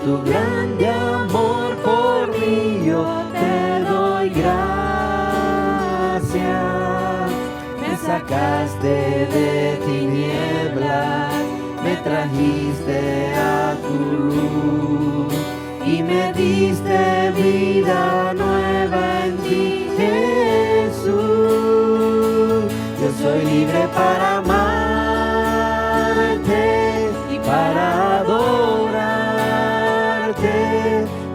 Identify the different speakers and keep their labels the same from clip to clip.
Speaker 1: tu grande amor por mí yo te doy gracias. Me sacaste de tinieblas, me trajiste a tu luz y me diste vida nueva en ti, Jesús. Yo soy libre para amarte y para adorarte.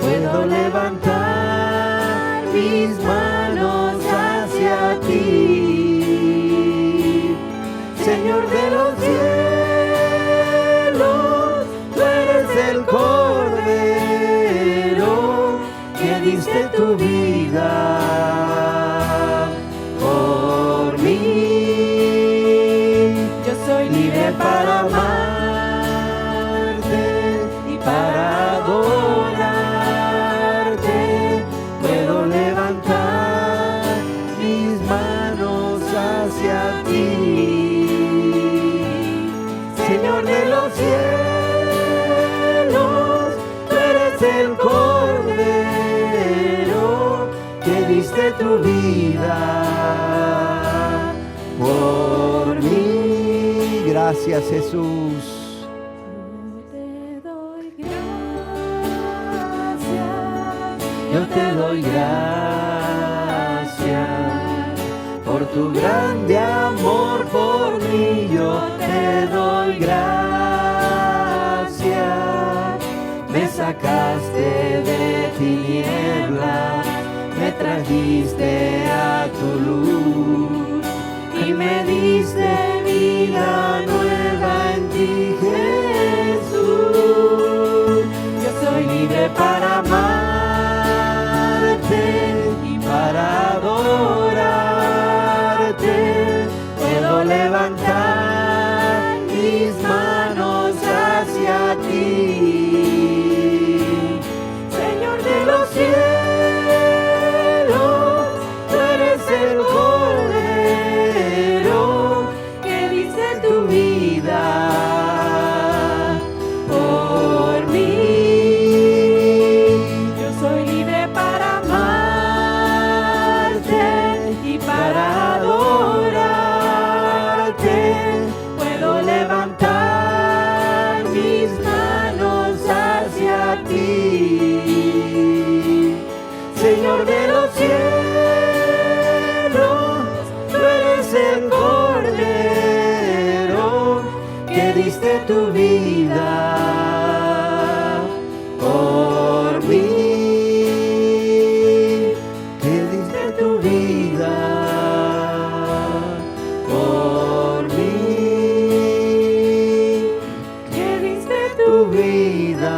Speaker 1: Puedo levantar mis manos hacia ti, Señor de los cielos. Tú eres el Cordero que diste tu vida por mí. Yo soy libre para amarte y para adorarte. Puedo levantar mis manos hacia ti, Señor de los cielos. Tú eres el Cordero que diste tu vida por mí. Gracias, Jesús. Yo te doy gracias por tu grande amor por mí. Yo te doy gracias. Me sacaste de tinieblas, me trajiste a tu luz y me diste vida nueva en ti, Jesús. Yo soy libre para amarte y para adorarte. Puedo levantar mis manos hacia ti, Señor de los cielos. Tú eres el Cordero que diste tu vida por mí. Yo soy libre para amarte y para adorarte. Puedo levantar mis manos hacia ti, Señor de los cielos. Tú eres el Cordero que diste tu vida por mí, que diste tu vida por mí, que diste tu vida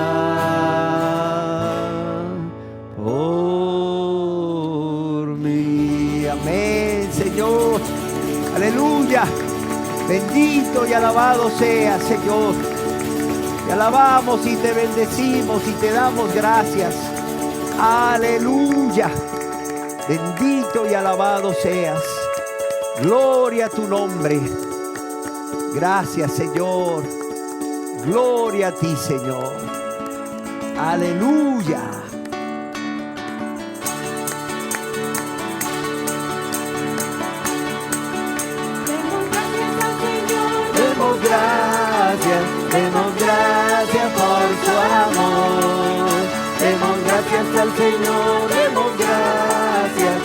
Speaker 1: por mí. Amén, Señor. Aleluya. Bendito y alabado sea, Señor. Te alabamos y te bendecimos y te damos gracias. Aleluya. Bendito y alabado seas. Gloria a tu nombre. Gracias, Señor. Gloria a ti, Señor. Aleluya. Demos gracias por su amor. Demos gracias al Señor, demos gracias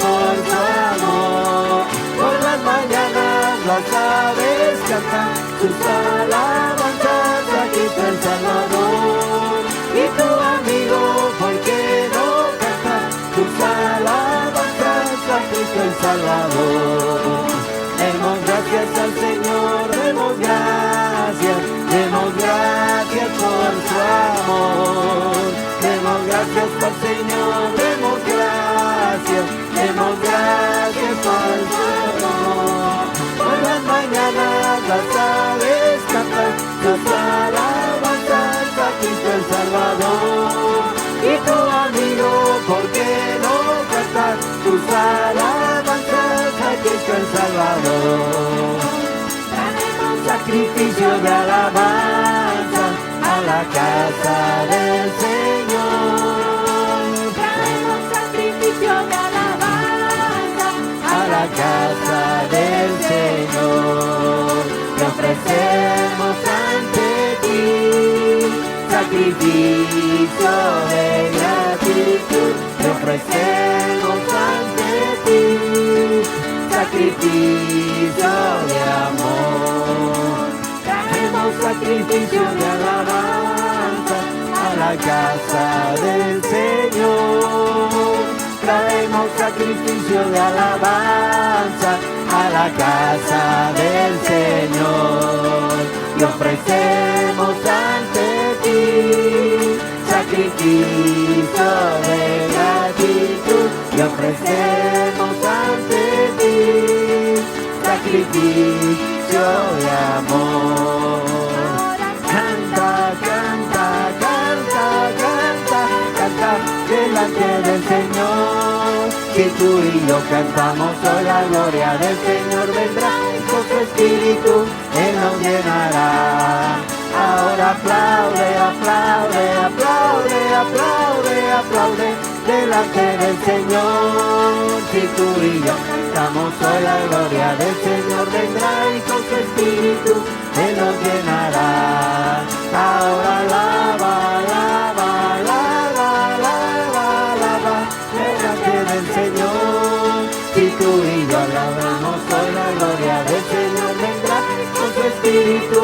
Speaker 1: por su amor. Por las mañanas las aves cantan sus alabanzas a Cristo el Salvador. Y tu amigo, ¿por qué no canta sus alabanzas a Cristo el Salvador? Demos gracias al Señor, demos gracias por su amor. Demos gracias al Señor, demos gracias por su amor. Por las mañanas las aves cantan sus alabanzas a Cristo el Salvador. Y tu amigo, ¿por qué no cantar tus alabanzas a Cristo el Salvador? Traemos sacrificio de alabanza a la casa casa del Señor.
Speaker 2: Traemos sacrificio de alabanza
Speaker 1: A la casa del Señor. Te ofrecemos ante ti sacrificio de gratitud. Te ofrecemos ante ti sacrificio de amor. Traemos sacrificio de alabanza a la casa del Señor. Traemos sacrificio de alabanza a la casa del Señor. Y ofrecemos ante ti sacrificio de gratitud. Y ofrecemos ante ti sacrificio de amor. Canta, canta, canta, canta, canta delante del Señor. Si tú y yo cantamos hoy, la gloria del Señor vendrá y con su espíritu Él nos llenará. Ahora aplaude, aplaude, aplaude, aplaude, aplaude delante del Señor. Si tú y yo cantamos hoy, la gloria del Señor vendrá y con su espíritu Él nos llenará. Ahora alaba, alaba, alaba, alaba, alaba delante del Señor. Si tú y yo alabamos hoy, la gloria del Señor vendrá y con su espíritu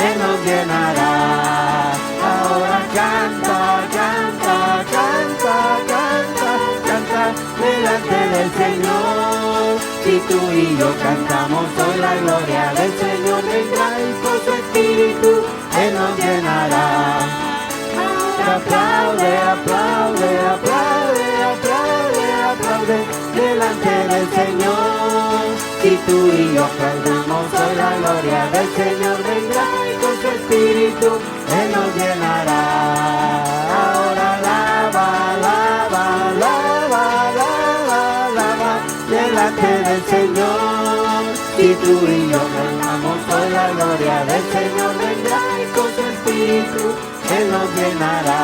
Speaker 1: Él nos llenará. Ahora canta, canta, canta, canta, canta delante del Señor. Si tú y yo cantamos hoy, la gloria del Señor vendrá y con su espíritu Él nos llenará. Ahora aplaude, aplaude, aplaude, aplaude, aplaude delante del Señor. Si tú y yo cantamos hoy, la gloria del Señor vendrá y con su espíritu Él nos llenará. Ahora alaba, alaba, alaba, alaba, alaba delante del Señor. Si tú y yo cantamos hoy, la gloria del Señor vendrá y con su espíritu Él nos llenará.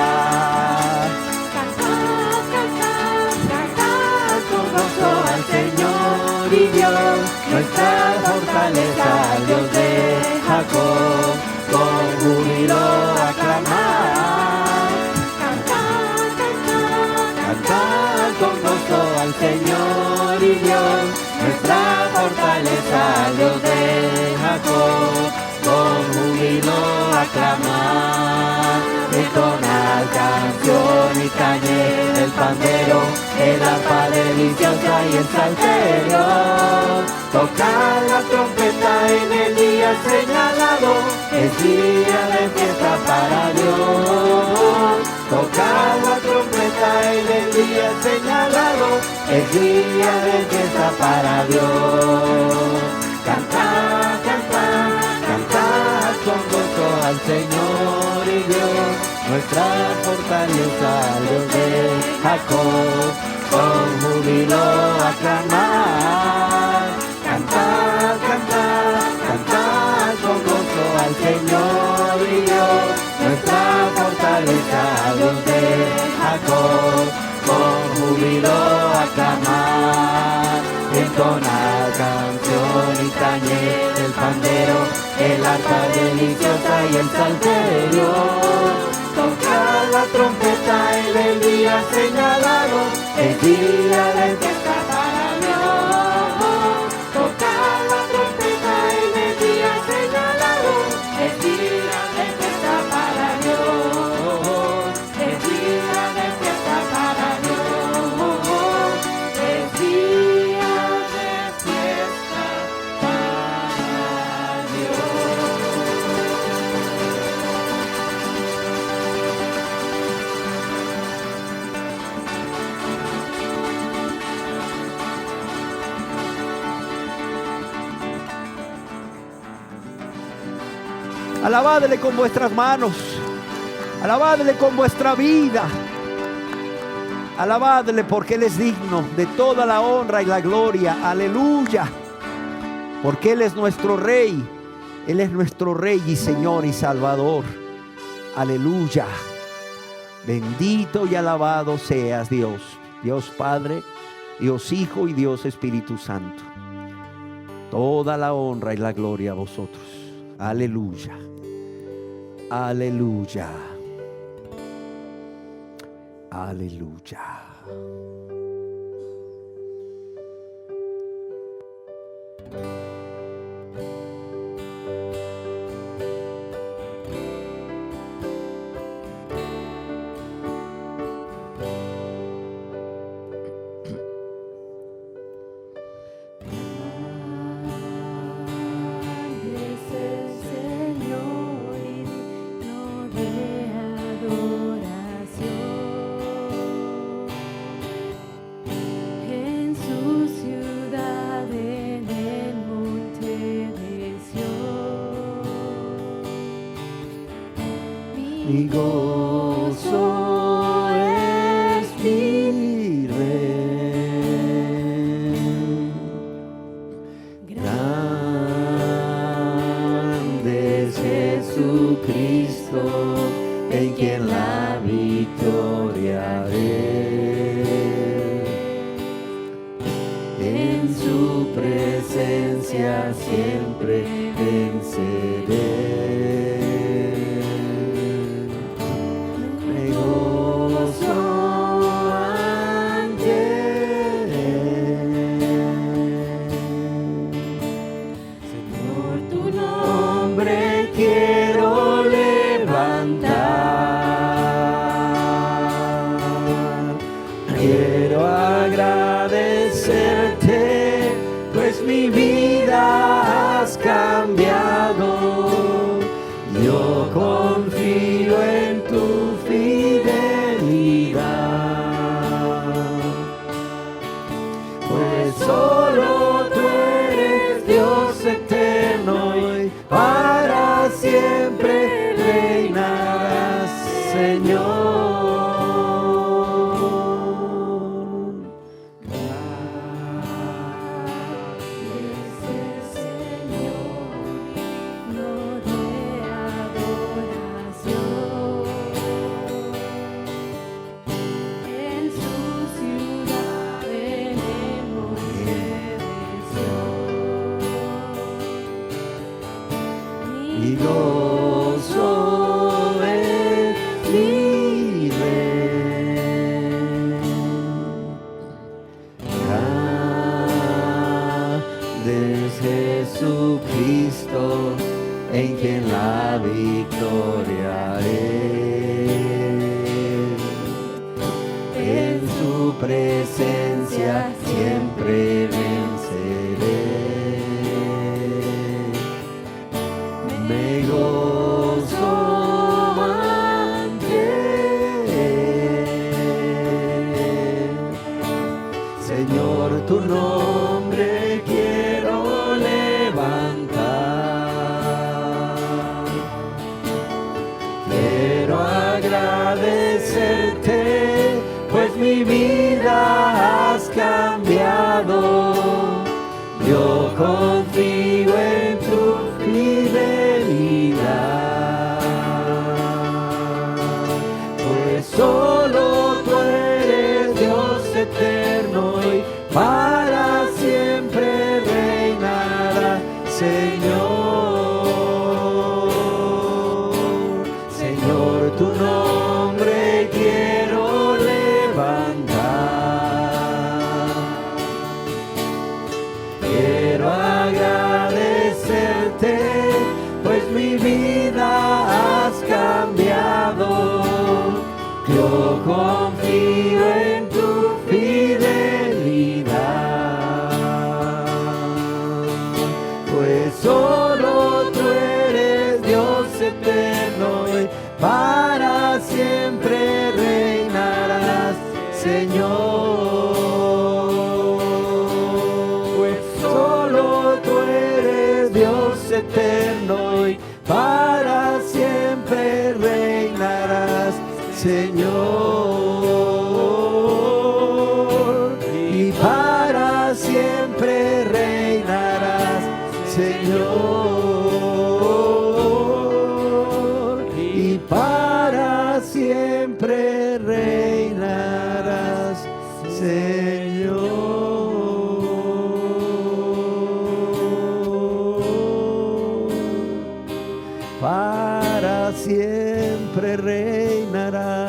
Speaker 2: Cantad, cantad, cantad
Speaker 1: Con gozo al Señor y Dios, nuestra fortaleza, al Dios de Jacob, con júbilo aclamar.
Speaker 2: Cantad, cantad,
Speaker 1: Cantad con gozo al Señor y Dios, nuestra fortaleza, al Dios de Jacob, con júbilo aclamar. Entonar canción y tañer el pandero, el arpa deliciosa y el salterio. Tocar la trompeta en el día señalado, es día de fiesta para Dios. Tocar la trompeta en el día señalado, es día de fiesta para Dios. Cantar, cantar, cantar con gozo al Señor y Dios, nuestra fortaleza, Dios de Jacob, con júbilo aclamar. Cantar, cantar, cantar con gozo al Señor y Dios, nuestra fortaleza, Dios de Jacob, con júbilo aclamar. Entonar canción y tañer el pandero, el arpa deliciosa y el salterio. Tocar la trompeta en el día señalado, el día de fiesta para Dios. Tocar la trompeta en el día señalado, el día de fiesta para Dios. El día de fiesta para Dios. El día de fiesta para Dios.
Speaker 3: Alabadle con vuestras manos, alabadle con vuestra vida, alabadle porque Él es digno de toda la honra y la gloria. Aleluya, porque Él es nuestro Rey, Él es nuestro Rey y Señor y Salvador. Aleluya. Bendito y alabado seas, Dios, Dios Padre, Dios Hijo y Dios Espíritu Santo. Toda la honra y la gloria a vosotros. Aleluya. Aleluya. Aleluya. Mi gozo es mi Rey, grande es Jesucristo, en quien la victoria es. En su presencia siempre venceré. Quiero agradecerte, pues mi vida has cambiado. Yo confío en tu fidelidad, pues solo tú eres Dios eterno y para siempre reinarás, Señor. Mi gozo es mi Rey, grande es Jesucristo, en quien la victoria es. En su presencia siempre venceré. Me gozo ante Él. Señor, tu nombre quiero levantar. Quiero agradecerte, pues mi vida has cambiado. Yo confío en tu fidelidad, pues solo tú eres Dios eterno y para siempre reinarás, Señor. Señor, tu nombre quiero levantar. Quiero agradecerte, pues mi vida has cambiado. Yo confío en tu fidelidad, pues solo tú eres Dios eterno y para siempre reinarás, Señor. Pues solo tú eres Dios eterno y para siempre reinarás, Señor. Y para siempre reinarás, Señor. Y para siempre siempre reinará.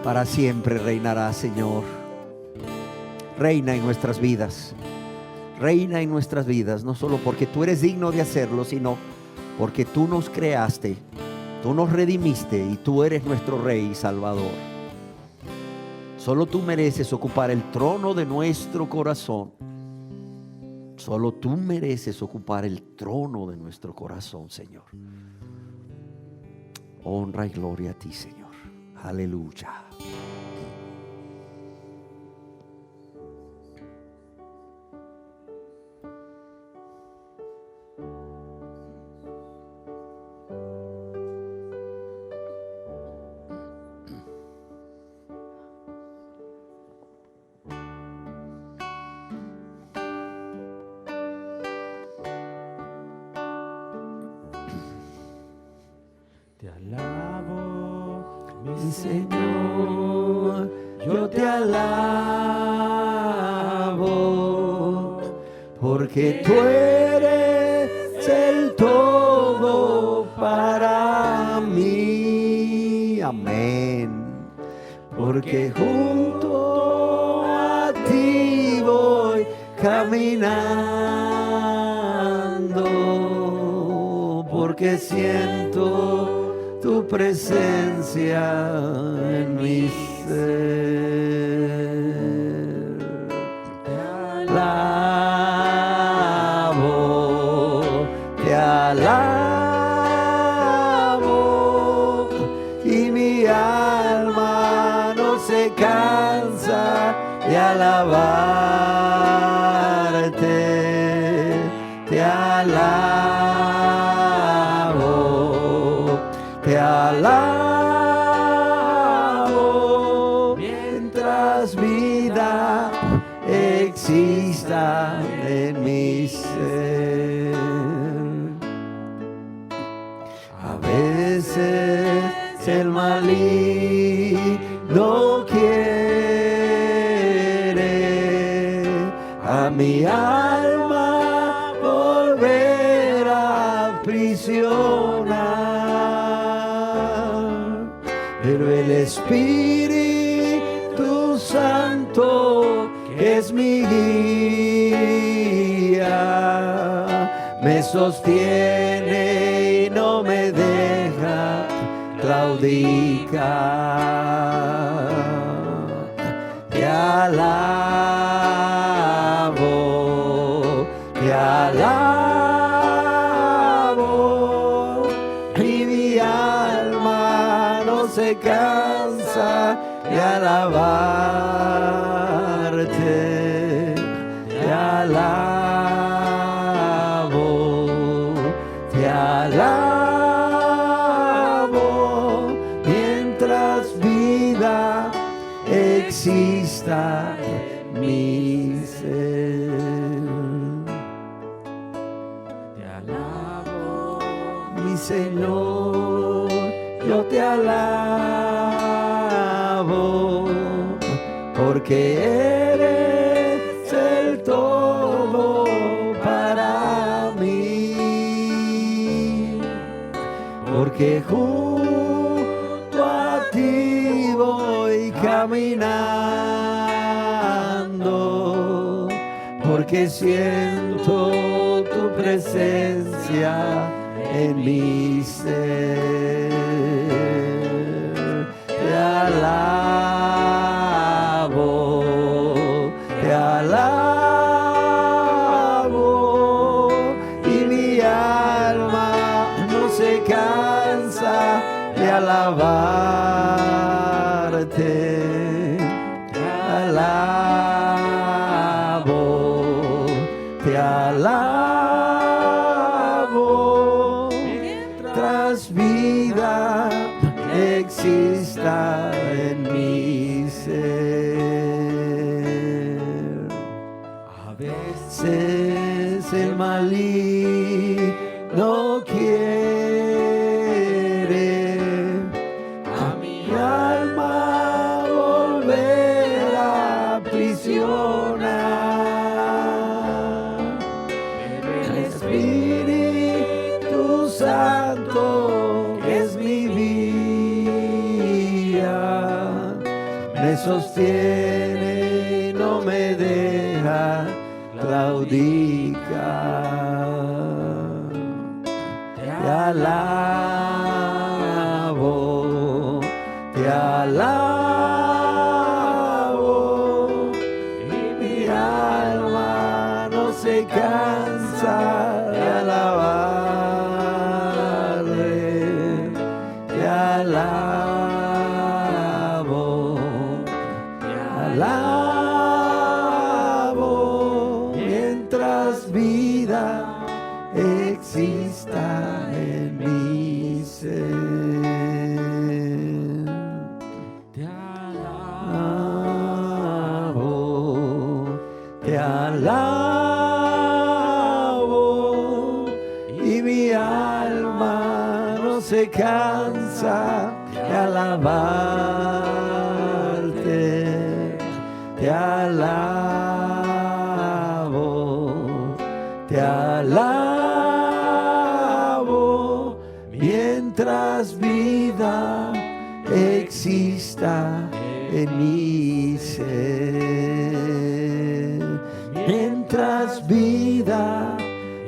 Speaker 3: Para siempre reinará, Señor. Reina en nuestras vidas. Reina en nuestras vidas, no solo porque tú eres digno de hacerlo, sino porque tú nos creaste, tú nos redimiste y tú eres nuestro Rey y Salvador. Solo tú mereces ocupar el trono de nuestro corazón. Solo tú mereces ocupar el trono de nuestro corazón, Señor. Honra y gloria a ti, Señor. Aleluya.
Speaker 1: Te alabo,
Speaker 3: Mi Señor, yo te alabo, porque tú eres el todo para mí. Amén. Porque junto a ti voy caminando, porque siento tu presencia en mi ser. Te alabo, y mi alma no se cansa de alabarte. Te alabo, mientras vida exista en mi ser. A veces el maligno quiere a mi alma volver a aprisionar, pero el Espíritu Santo, que es mi guía, me sostiene y no me deja claudicar. Te alabo, y mi alma no se cansa de alabarte. Te alabo, mientras vida exista en mi ser. Te alabo, mi Señor, yo te alabo, porque eres el todo para mí, porque junto a ti voy caminando, porque siento tu presencia en mi ser. Te alabo, y mi alma no se cansa de alabarte. Te alabo, mientras vida exista en mi ser. A veces el maligno quiere a mi alma volver a aprisionar, sostiene y no me deja claudicar. Te alabo, te alabo, y mi alma no se cansa de alabarte. Te alabo, te alabo, mientras vida exista en mi ser. Te alabo, te alabo, y mi alma no se cansa de alabarte. Te alabo, te alabo, mientras vida exista en mi ser. Mientras vida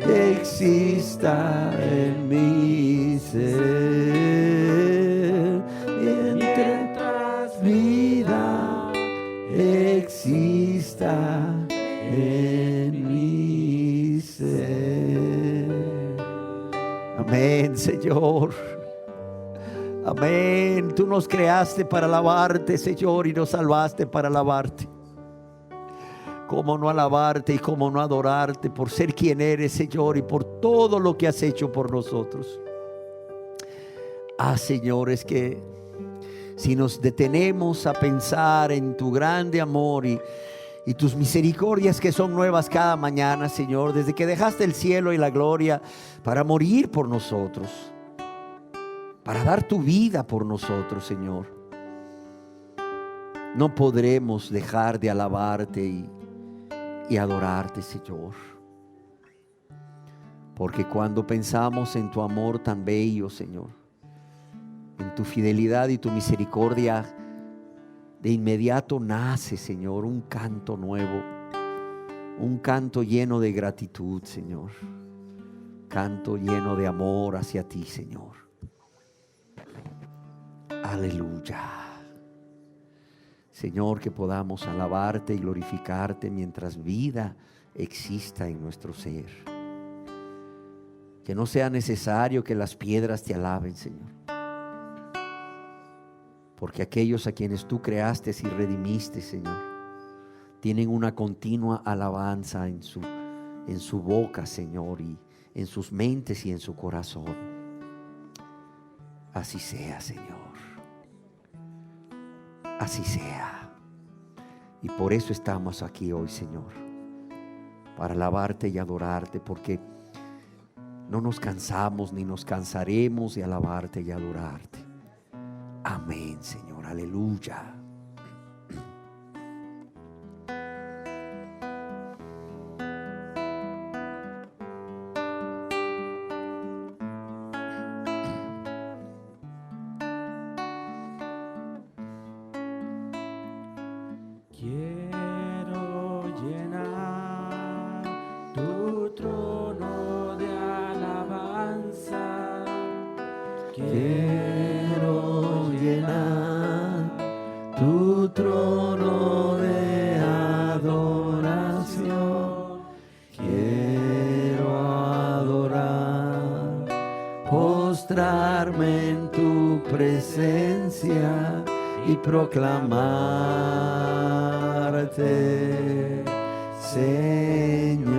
Speaker 3: exista en mi ser. Mientras vida exista en mi ser. Amén, Señor. Amén. Tú nos creaste para alabarte, Señor, y nos salvaste para alabarte. ¿Cómo no alabarte y cómo no adorarte por ser quien eres, Señor, y por todo lo que has hecho por nosotros? Señor, es que si nos detenemos a pensar en tu grande amor y tus misericordias que son nuevas cada mañana, Señor, desde que dejaste el cielo y la gloria para morir por nosotros, para dar tu vida por nosotros, Señor, no podremos dejar de alabarte y adorarte, Señor. Porque cuando pensamos en tu amor tan bello, Señor, en tu fidelidad y tu misericordia, de inmediato nace, Señor, un canto nuevo, un canto lleno de gratitud, Señor, canto lleno de amor hacia ti, Señor. Aleluya. Señor, que podamos alabarte y glorificarte mientras vida exista en nuestro ser. Que no sea necesario que las piedras te alaben, Señor. Porque aquellos a quienes tú creaste y redimiste, Señor, tienen una continua alabanza en su boca, Señor, y en sus mentes y en su corazón. Así sea, Señor. Así sea. Y por eso estamos aquí hoy, Señor, para alabarte y adorarte, porque no nos cansamos ni nos cansaremos de alabarte y adorarte. Amén, Señor. Aleluya.
Speaker 1: Quiero llenar tu trono de alabanza.
Speaker 3: Quiero llenar tu trono de adoración. Quiero adorar, postrarme en tu presencia y proclamarte, Señor.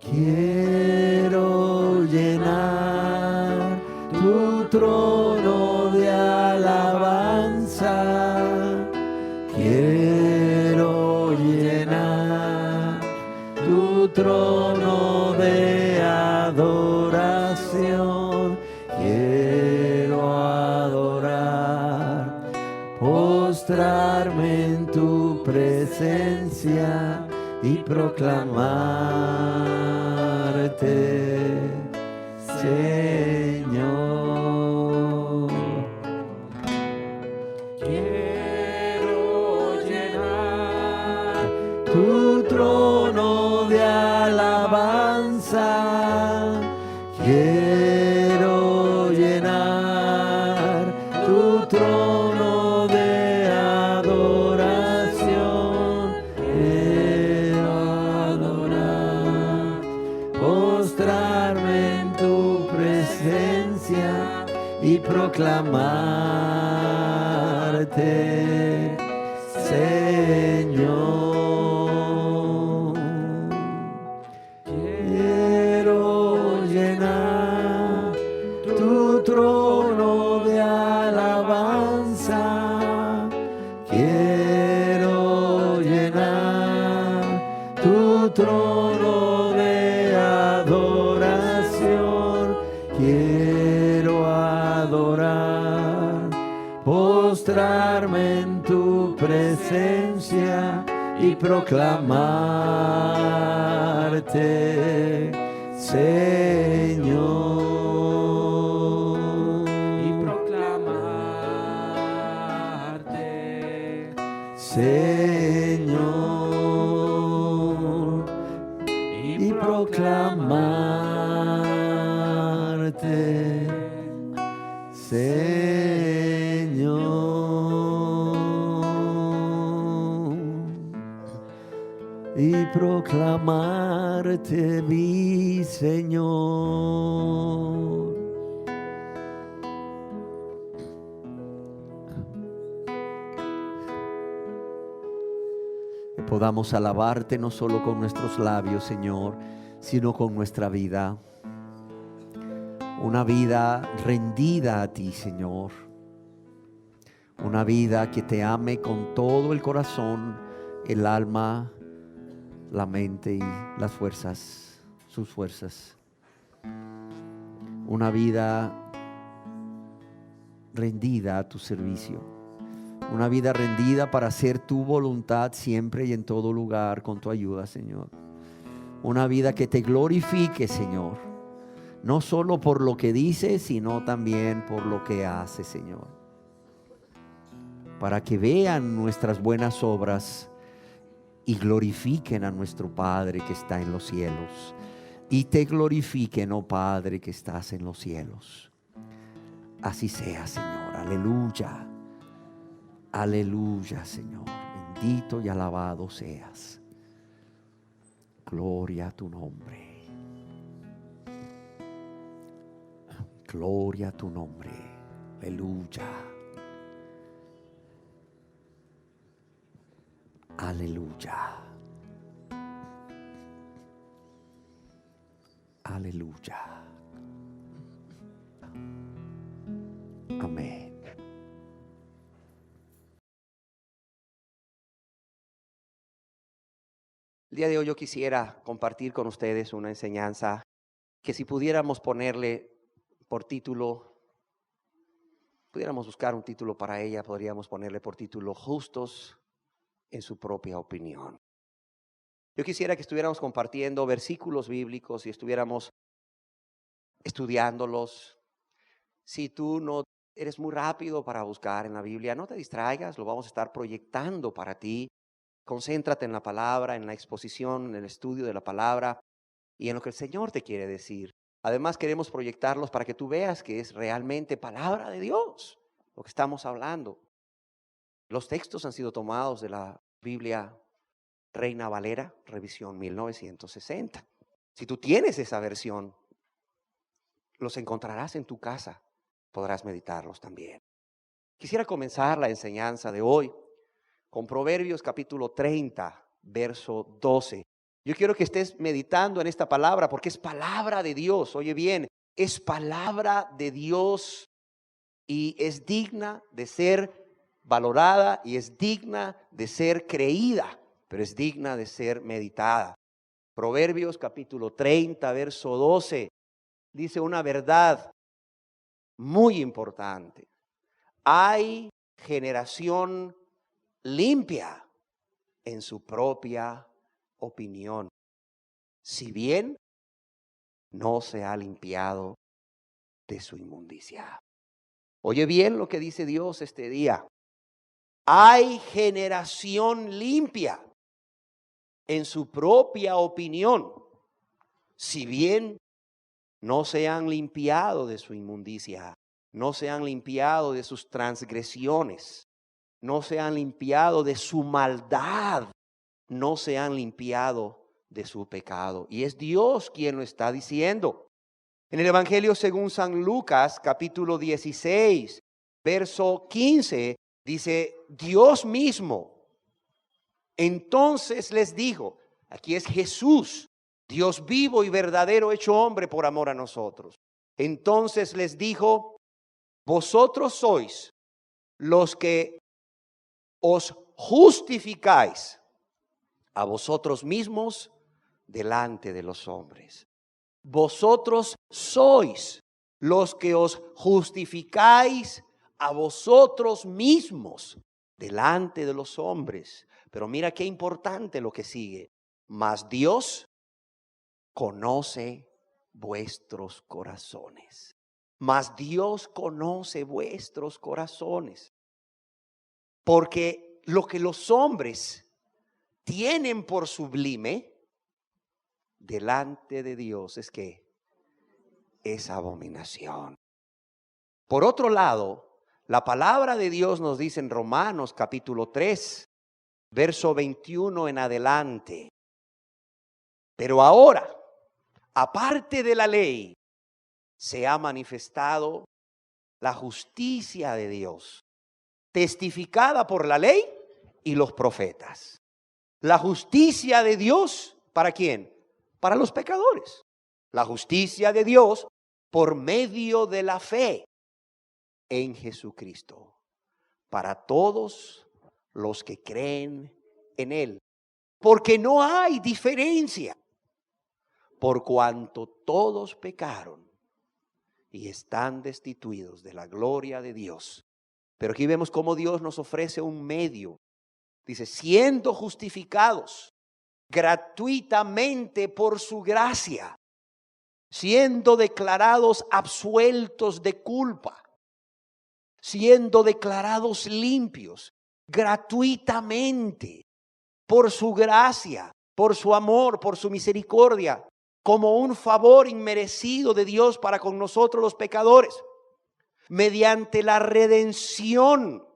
Speaker 3: Quiero llenar tu trono de alabanza. Quiero llenar tu trono de adoración. Quiero adorar, postrarme en tu presencia y proclamarte, Señor. tu trono de alabanza. Quiero llenar tu trono de adoración. Quiero adorar, postrarme en tu presencia y proclamarte, Señor. Quiero llenar tu trono de alabanza. Quiero llenar tu trono de adoración. Quiero adorar, postrarme en tu presencia y proclamarte, Señor.
Speaker 1: Y proclamarte,
Speaker 3: Señor. Y proclamarte, Señor. Y proclamarte, mi Señor. Que podamos alabarte no solo con nuestros labios, Señor, sino con nuestra vida. Una vida rendida a ti, Señor. Una vida que te ame con todo el corazón, el alma, la mente y las fuerzas, sus fuerzas. Una vida rendida a tu servicio. Una vida rendida para hacer tu voluntad siempre y en todo lugar con tu ayuda, Señor. Una vida que te glorifique, Señor. No solo por lo que dice, sino también por lo que hace, Señor. Para que vean nuestras buenas obras y glorifiquen a nuestro Padre que está en los cielos. Y te glorifiquen, oh Padre, que estás en los cielos. Así sea, Señor. Aleluya. Aleluya, Señor. Bendito y alabado seas. Gloria a tu nombre. Gloria a tu nombre. Aleluya. Aleluya. Aleluya. Amén. El día de hoy yo quisiera compartir con ustedes una enseñanza que si pudiéramos ponerle por título, pudiéramos buscar un título para ella, podríamos ponerle por título Justos en su propia opinión. Yo quisiera que estuviéramos compartiendo versículos bíblicos y estuviéramos estudiándolos. Si tú no eres muy rápido para buscar en la Biblia, no te distraigas, lo vamos a estar proyectando para ti. Concéntrate en la palabra, en la exposición, en el estudio de la palabra y en lo que el Señor te quiere decir. Además queremos proyectarlos para que tú veas que es realmente palabra de Dios lo que estamos hablando. Los textos han sido tomados de la Biblia Reina Valera, revisión 1960. Si tú tienes esa versión, los encontrarás en tu casa. Podrás meditarlos también. Quisiera comenzar la enseñanza de hoy con Proverbios capítulo 30, verso 12. Yo quiero que estés meditando en esta palabra porque es palabra de Dios. Oye bien, es palabra de Dios y es digna de ser valorada y es digna de ser creída, pero es digna de ser meditada. Proverbios capítulo 30, verso 12, dice una verdad muy importante. Hay generación limpia en su propia opinión, si bien no se ha limpiado de su inmundicia. Oye bien lo que dice Dios este día. Hay generación limpia en su propia opinión, si bien no se han limpiado de su inmundicia, no se han limpiado de sus transgresiones, no se han limpiado de su maldad, no se han limpiado de su pecado. Y es Dios quien lo está diciendo. En el Evangelio según San Lucas, capítulo 16, verso 15, dice, Dios mismo entonces les dijo, aquí es Jesús, Dios vivo y verdadero hecho hombre por amor a nosotros. Entonces les dijo, vosotros sois los que os justificáis a vosotros mismos delante de los hombres. Vosotros sois los que os justificáis a vosotros mismos delante de los hombres. Pero mira qué importante lo que sigue. Mas Dios conoce vuestros corazones. Mas Dios conoce vuestros corazones. Porque lo que los hombres tienen por sublime delante de Dios es que es abominación. Por otro lado, la palabra de Dios nos dice en Romanos capítulo 3, verso 21 en adelante. Pero ahora, aparte de la ley, se ha manifestado la justicia de Dios, testificada por la ley y los profetas. La justicia de Dios, ¿para quién? Para los pecadores. La justicia de Dios por medio de la fe en Jesucristo, para todos los que creen en Él. Porque no hay diferencia, por cuanto todos pecaron y están destituidos de la gloria de Dios. Pero aquí vemos cómo Dios nos ofrece un medio. Dice, siendo justificados gratuitamente por su gracia, siendo declarados absueltos de culpa, siendo declarados limpios gratuitamente por su gracia, por su amor, por su misericordia, como un favor inmerecido de Dios para con nosotros los pecadores, mediante la redención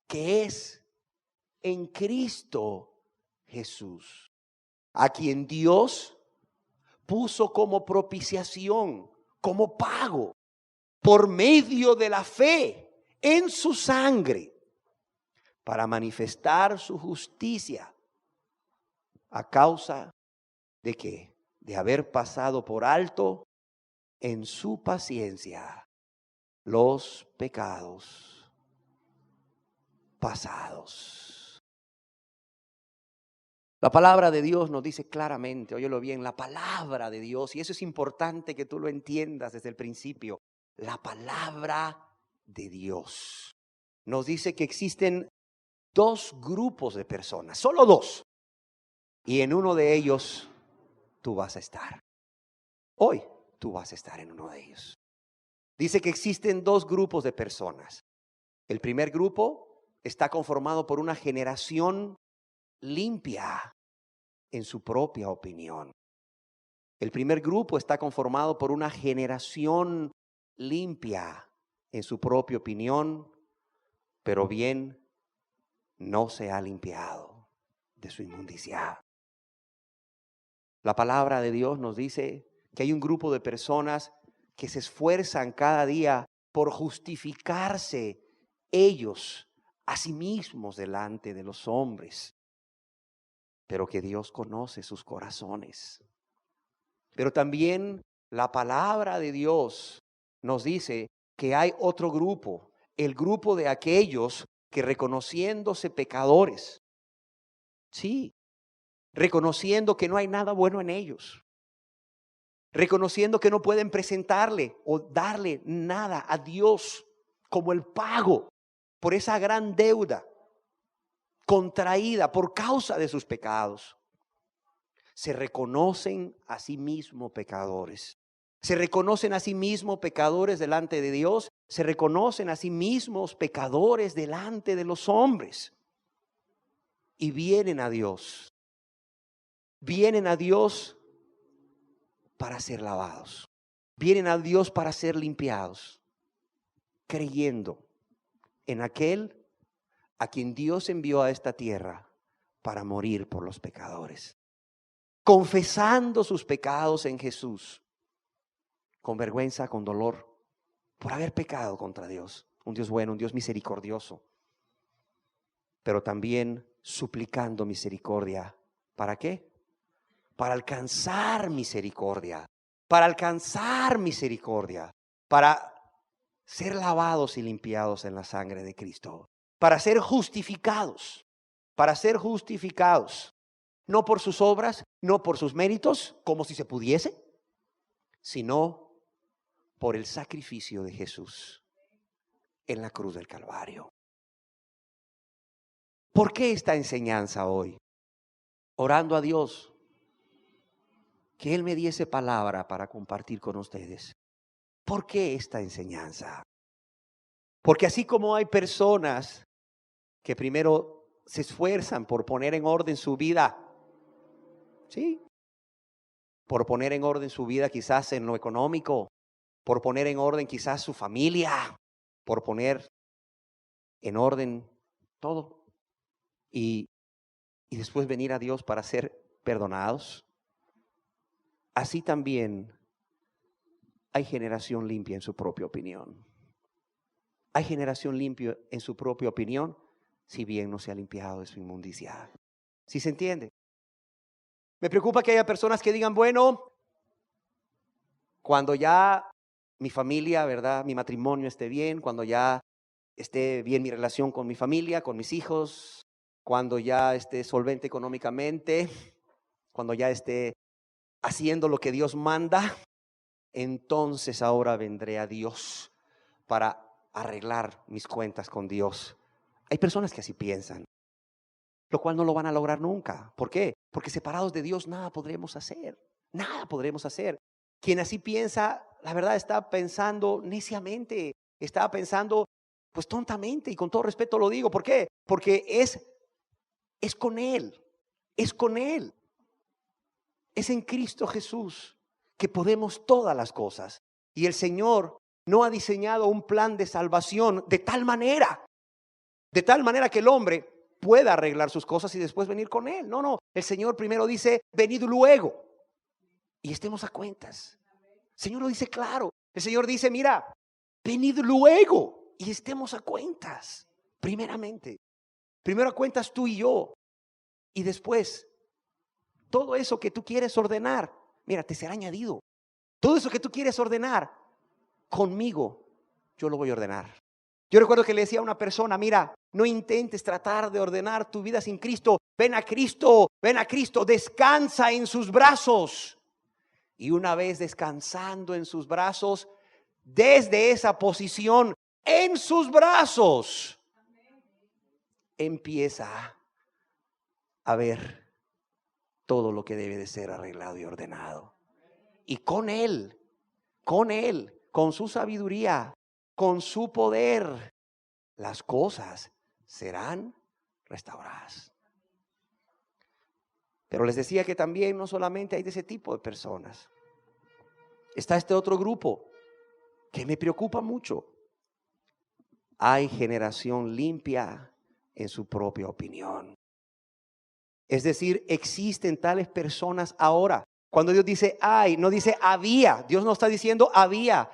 Speaker 3: que es en Cristo Jesús, a quien Dios puso como propiciación, como pago, por medio de la fe en su sangre, para manifestar su justicia, a causa de ¿qué? De haber pasado por alto en su paciencia los pecados pasados. La palabra de Dios nos dice claramente, óyelo bien, la palabra de Dios, y eso es importante que tú lo entiendas desde el principio, la palabra de Dios nos dice que existen dos grupos de personas, solo dos, y en uno de ellos tú vas a estar. Hoy tú vas a estar en uno de ellos. Dice que existen dos grupos de personas. El primer grupo está conformado por una generación limpia en su propia opinión. El primer grupo está conformado por una generación limpia en su propia opinión, pero bien no se ha limpiado de su inmundicia. La palabra de Dios nos dice que hay un grupo de personas que se esfuerzan cada día por justificarse ellos a sí mismos delante de los hombres, pero que Dios conoce sus corazones. Pero también la palabra de Dios nos dice que hay otro grupo, el grupo de aquellos que reconociéndose pecadores, sí, reconociendo que no hay nada bueno en ellos, reconociendo que no pueden presentarle o darle nada a Dios como el pago por esa gran deuda contraída por causa de sus pecados. Se reconocen a sí mismos pecadores. Se reconocen a sí mismos pecadores delante de Dios. Se reconocen a sí mismos pecadores delante de los hombres. Y vienen a Dios vienen a Dios para ser lavados. Vienen a Dios para ser limpiados, creyendo en aquel a quien Dios envió a esta tierra para morir por los pecadores. Confesando sus pecados en Jesús, con vergüenza, con dolor, por haber pecado contra Dios. Un Dios bueno, un Dios misericordioso, pero también suplicando misericordia. ¿Para qué? Para alcanzar misericordia, para alcanzar misericordia, para ser lavados y limpiados en la sangre de Cristo, para ser justificados, no por sus obras, no por sus méritos, como si se pudiese, sino por el sacrificio de Jesús en la cruz del Calvario. ¿Por qué esta enseñanza hoy? Orando a Dios que Él me diese palabra para compartir con ustedes. ¿Por qué esta enseñanza? Porque así como hay personas que primero se esfuerzan por poner en orden su vida, ¿sí? Por poner en orden su vida quizás en lo económico, por poner en orden quizás su familia, por poner en orden todo. Y después venir a Dios para ser perdonados. Así también hay generación limpia en su propia opinión. Hay generación limpia en su propia opinión, si bien no se ha limpiado de su inmundicia. ¿Sí se entiende? Me preocupa que haya personas que digan, bueno, cuando ya mi familia, ¿verdad? Mi matrimonio esté bien, cuando ya esté bien mi relación con mi familia, con mis hijos, cuando ya esté solvente económicamente, cuando ya esté haciendo lo que Dios manda, entonces ahora vendré a Dios para arreglar mis cuentas con Dios. Hay personas que así piensan, lo cual no lo van a lograr nunca. ¿Por qué? Porque separados de Dios nada podremos hacer. Nada podremos hacer. Quien así piensa, la verdad está pensando neciamente, está pensando pues tontamente, y con todo respeto lo digo. ¿Por qué? Porque es con Él, es con Él. Es en Cristo Jesús que podemos todas las cosas. Y el Señor no ha diseñado un plan de salvación de tal manera que el hombre pueda arreglar sus cosas y después venir con Él. No, el Señor primero dice, venid luego y estemos a cuentas. El Señor lo dice claro. El Señor dice, mira, venid luego y estemos a cuentas. Primeramente, primero a cuentas tú y yo, y después todo eso que tú quieres ordenar, mira, te será añadido. Todo eso que tú quieres ordenar, conmigo yo lo voy a ordenar. Yo recuerdo que le decía a una persona, mira, no intentes tratar de ordenar tu vida sin Cristo. Ven a Cristo, descansa en sus brazos. Y una vez descansando en sus brazos, desde esa posición, en sus brazos, empieza a ver todo lo que debe de ser arreglado y ordenado. Y con Él, con su sabiduría, con su poder, las cosas serán restauradas. Pero les decía que también no solamente hay de ese tipo de personas. Está este otro grupo que me preocupa mucho. Hay generación limpia en su propia opinión. Es decir, existen tales personas ahora. Cuando Dios dice hay, no dice había. Dios no está diciendo había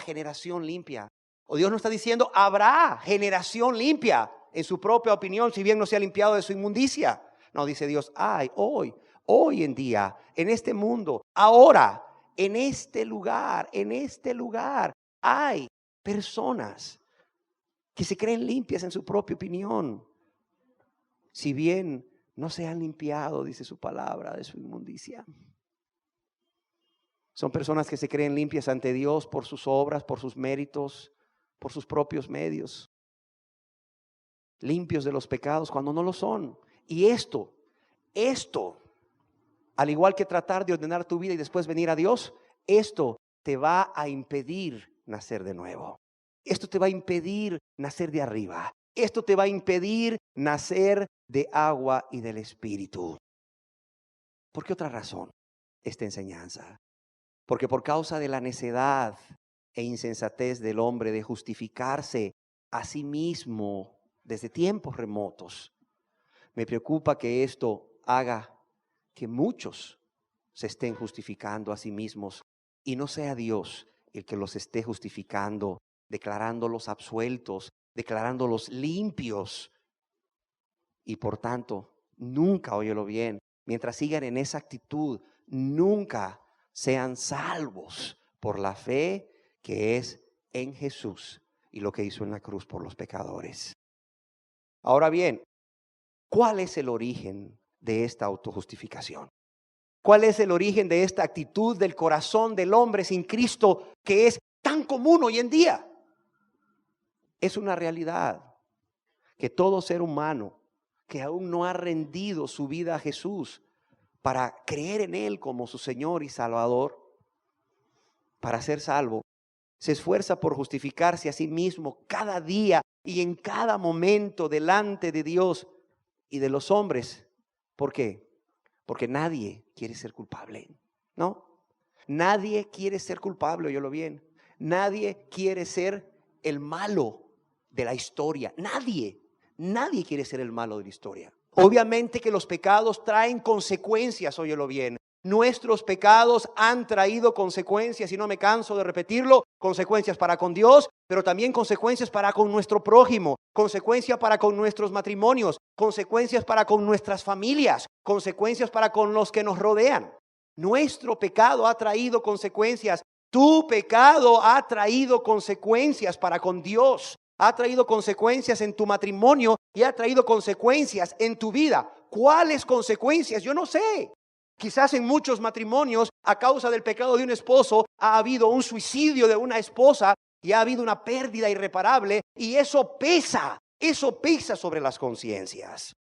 Speaker 3: generación limpia. O Dios no está diciendo habrá generación limpia en su propia opinión, si bien no se ha limpiado de su inmundicia. No, dice Dios, hay hoy en día, en este mundo, ahora, en este lugar, hay personas que se creen limpias en su propia opinión, si bien no se han limpiado, dice su palabra, de su inmundicia. Son personas que se creen limpias ante Dios por sus obras, por sus méritos, por sus propios medios, limpios de los pecados cuando no lo son. Y esto, al igual que tratar de ordenar tu vida y después venir a Dios, esto te va a impedir nacer de nuevo. Esto te va a impedir nacer de arriba. Esto te va a impedir nacer de agua y del Espíritu. ¿Por qué otra razón esta enseñanza? Porque por causa de la necedad e insensatez del hombre de justificarse a sí mismo desde tiempos remotos, me preocupa que esto haga que muchos se estén justificando a sí mismos y no sea Dios el que los esté justificando, declarándolos absueltos, declarándolos limpios. Y por tanto, nunca, óyelo bien, mientras sigan en esa actitud, nunca sean salvos por la fe que es en Jesús y lo que hizo en la cruz por los pecadores. Ahora bien, ¿cuál es el origen de esta autojustificación? ¿Cuál es el origen de esta actitud del corazón del hombre sin Cristo que es tan común hoy en día? Es una realidad que todo ser humano que aún no ha rendido su vida a Jesús para creer en Él como su Señor y Salvador, para ser salvo, se esfuerza por justificarse a sí mismo cada día y en cada momento delante de Dios y de los hombres. ¿Por qué? Porque nadie quiere ser culpable, ¿no? Nadie quiere ser culpable, óyelo bien. Nadie quiere ser el malo de la historia. Nadie quiere ser el malo de la historia. Obviamente que los pecados traen consecuencias, óyelo bien. Nuestros pecados han traído consecuencias, y no me canso de repetirlo, consecuencias para con Dios, pero también consecuencias para con nuestro prójimo, consecuencias para con nuestros matrimonios, consecuencias para con nuestras familias, consecuencias para con los que nos rodean. Nuestro pecado ha traído consecuencias. Tu pecado ha traído consecuencias para con Dios. Ha traído consecuencias en tu matrimonio y ha traído consecuencias en tu vida. ¿Cuáles consecuencias? Yo no sé. Quizás en muchos matrimonios, a causa del pecado de un esposo, ha habido un suicidio de una esposa y ha habido una pérdida irreparable, y eso pesa sobre las conciencias.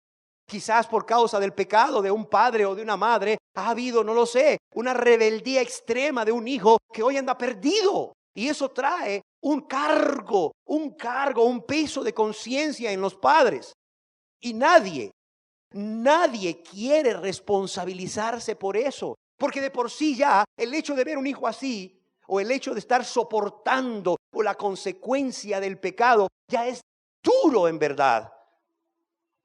Speaker 3: Quizás por causa del pecado de un padre o de una madre, ha habido, no lo sé, una rebeldía extrema de un hijo que hoy anda perdido. Y eso trae un cargo, un peso de conciencia en los padres. Y nadie quiere responsabilizarse por eso. Porque de por sí ya el hecho de ver un hijo así, o el hecho de estar soportando o la consecuencia del pecado, ya es duro en verdad.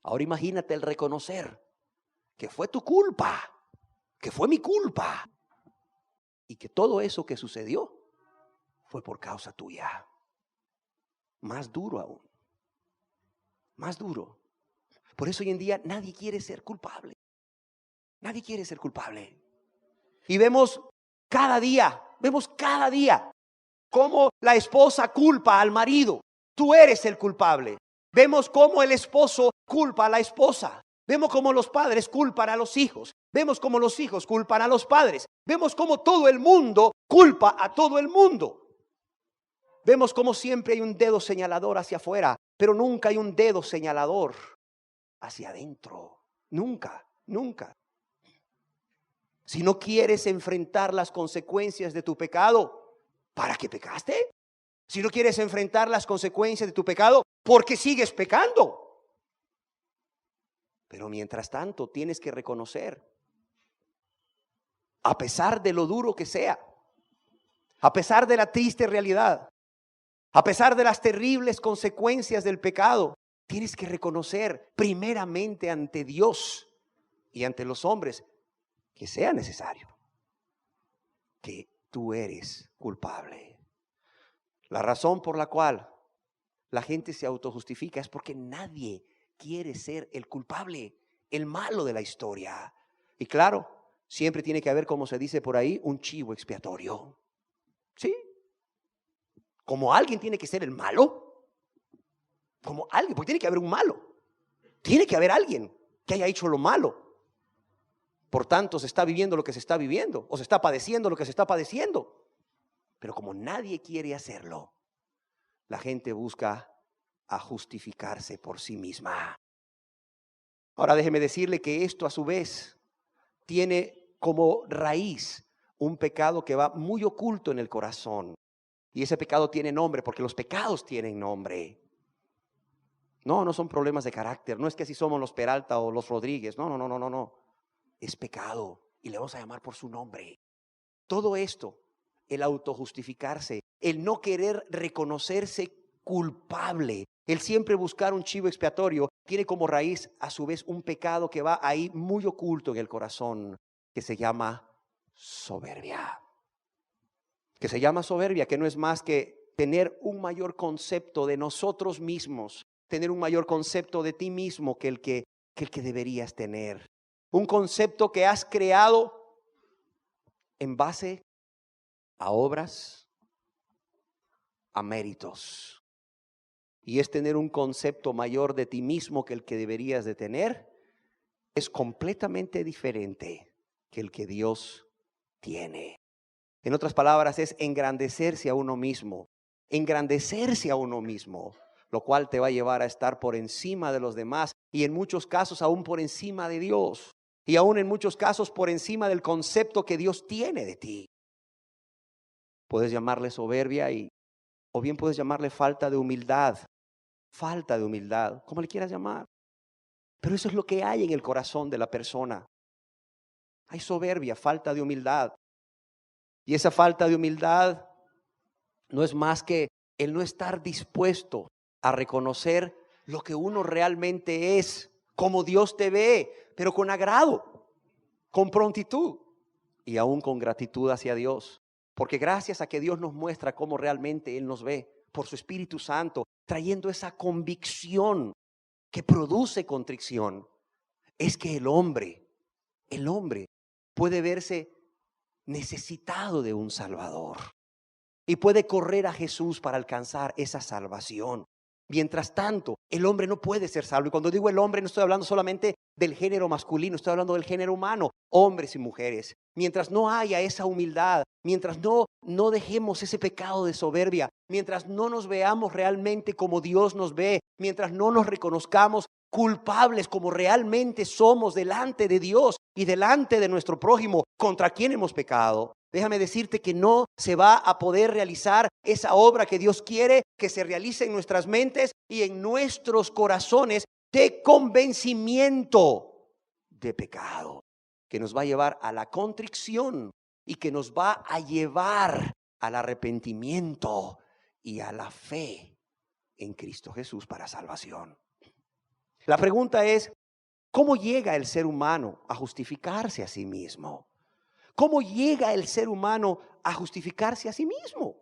Speaker 3: Ahora imagínate el reconocer que fue tu culpa, que fue mi culpa, y que todo eso que sucedió fue por causa tuya. Más duro aún, más duro. Por eso hoy en día nadie quiere ser culpable. Nadie quiere ser culpable. Y vemos cada día cómo la esposa culpa al marido. Tú eres el culpable. Vemos cómo el esposo culpa a la esposa. Vemos cómo los padres culpan a los hijos. Vemos cómo los hijos culpan a los padres. Vemos cómo todo el mundo culpa a todo el mundo. Vemos cómo siempre hay un dedo señalador hacia afuera, pero nunca hay un dedo señalador hacia adentro. Nunca. Si no quieres enfrentar las consecuencias de tu pecado, ¿para qué pecaste? Si no quieres enfrentar las consecuencias de tu pecado, ¿por qué sigues pecando? Pero mientras tanto tienes que reconocer, a pesar de lo duro que sea, a pesar de la triste realidad, a pesar de las terribles consecuencias del pecado, tienes que reconocer primeramente ante Dios y ante los hombres que sea necesario, que tú eres culpable. La razón por la cual la gente se autojustifica es porque nadie quiere ser el culpable, el malo de la historia. Y claro, siempre tiene que haber, como se dice por ahí, un chivo expiatorio. ¿Sí? Como alguien tiene que ser el malo. Como alguien, porque tiene que haber un malo. Tiene que haber alguien que haya hecho lo malo. Por tanto, se está viviendo lo que se está viviendo, o se está padeciendo lo que se está padeciendo. Pero como nadie quiere hacerlo, la gente busca a justificarse por sí misma. Ahora déjeme decirle que esto a su vez tiene como raíz un pecado que va muy oculto en el corazón. Y ese pecado tiene nombre, porque los pecados tienen nombre. No son problemas de carácter. No es que si somos los Peralta o los Rodríguez. No. Es pecado. y le vamos a llamar por su nombre. Todo esto, el autojustificarse, el no querer reconocerse culpable, el siempre buscar un chivo expiatorio, tiene como raíz a su vez un pecado que va ahí muy oculto en el corazón, que se llama soberbia. Que se llama soberbia, que no es más que tener un mayor concepto de nosotros mismos, tener un mayor concepto de ti mismo que el que deberías tener. Un concepto que has creado en base a obras, a méritos. Y es tener un concepto mayor de ti mismo que el que deberías de tener. Es completamente diferente que el que Dios tiene. En otras palabras, es engrandecerse a uno mismo. Engrandecerse a uno mismo, lo cual te va a llevar a estar por encima de los demás y en muchos casos aún por encima de Dios. Y aún en muchos casos por encima del concepto que Dios tiene de ti. Puedes llamarle soberbia o bien puedes llamarle falta de humildad. Falta de humildad, como le quieras llamar. Pero eso es lo que hay en el corazón de la persona. Hay soberbia, falta de humildad. Y esa falta de humildad no es más que el no estar dispuesto a reconocer lo que uno realmente es, como Dios te ve, pero con agrado, con prontitud y aún con gratitud hacia Dios. Porque gracias a que Dios nos muestra cómo realmente Él nos ve, por su Espíritu Santo, trayendo esa convicción que produce contrición, es que el hombre puede verse necesitado de un Salvador y puede correr a Jesús para alcanzar esa salvación. Mientras tanto, el hombre no puede ser salvo. Y cuando digo el hombre, no estoy hablando solamente del género masculino, estoy hablando del género humano, hombres y mujeres. Mientras no haya esa humildad, mientras no dejemos ese pecado de soberbia, mientras no nos veamos realmente como Dios nos ve, mientras no nos reconozcamos culpables como realmente somos delante de Dios y delante de nuestro prójimo, contra quien hemos pecado, déjame decirte que no se va a poder realizar esa obra que Dios quiere que se realice en nuestras mentes y en nuestros corazones de convencimiento de pecado, que nos va a llevar a la contrición y que nos va a llevar al arrepentimiento y a la fe en Cristo Jesús para salvación. La pregunta es, ¿cómo llega el ser humano a justificarse a sí mismo? ¿Cómo llega el ser humano a justificarse a sí mismo?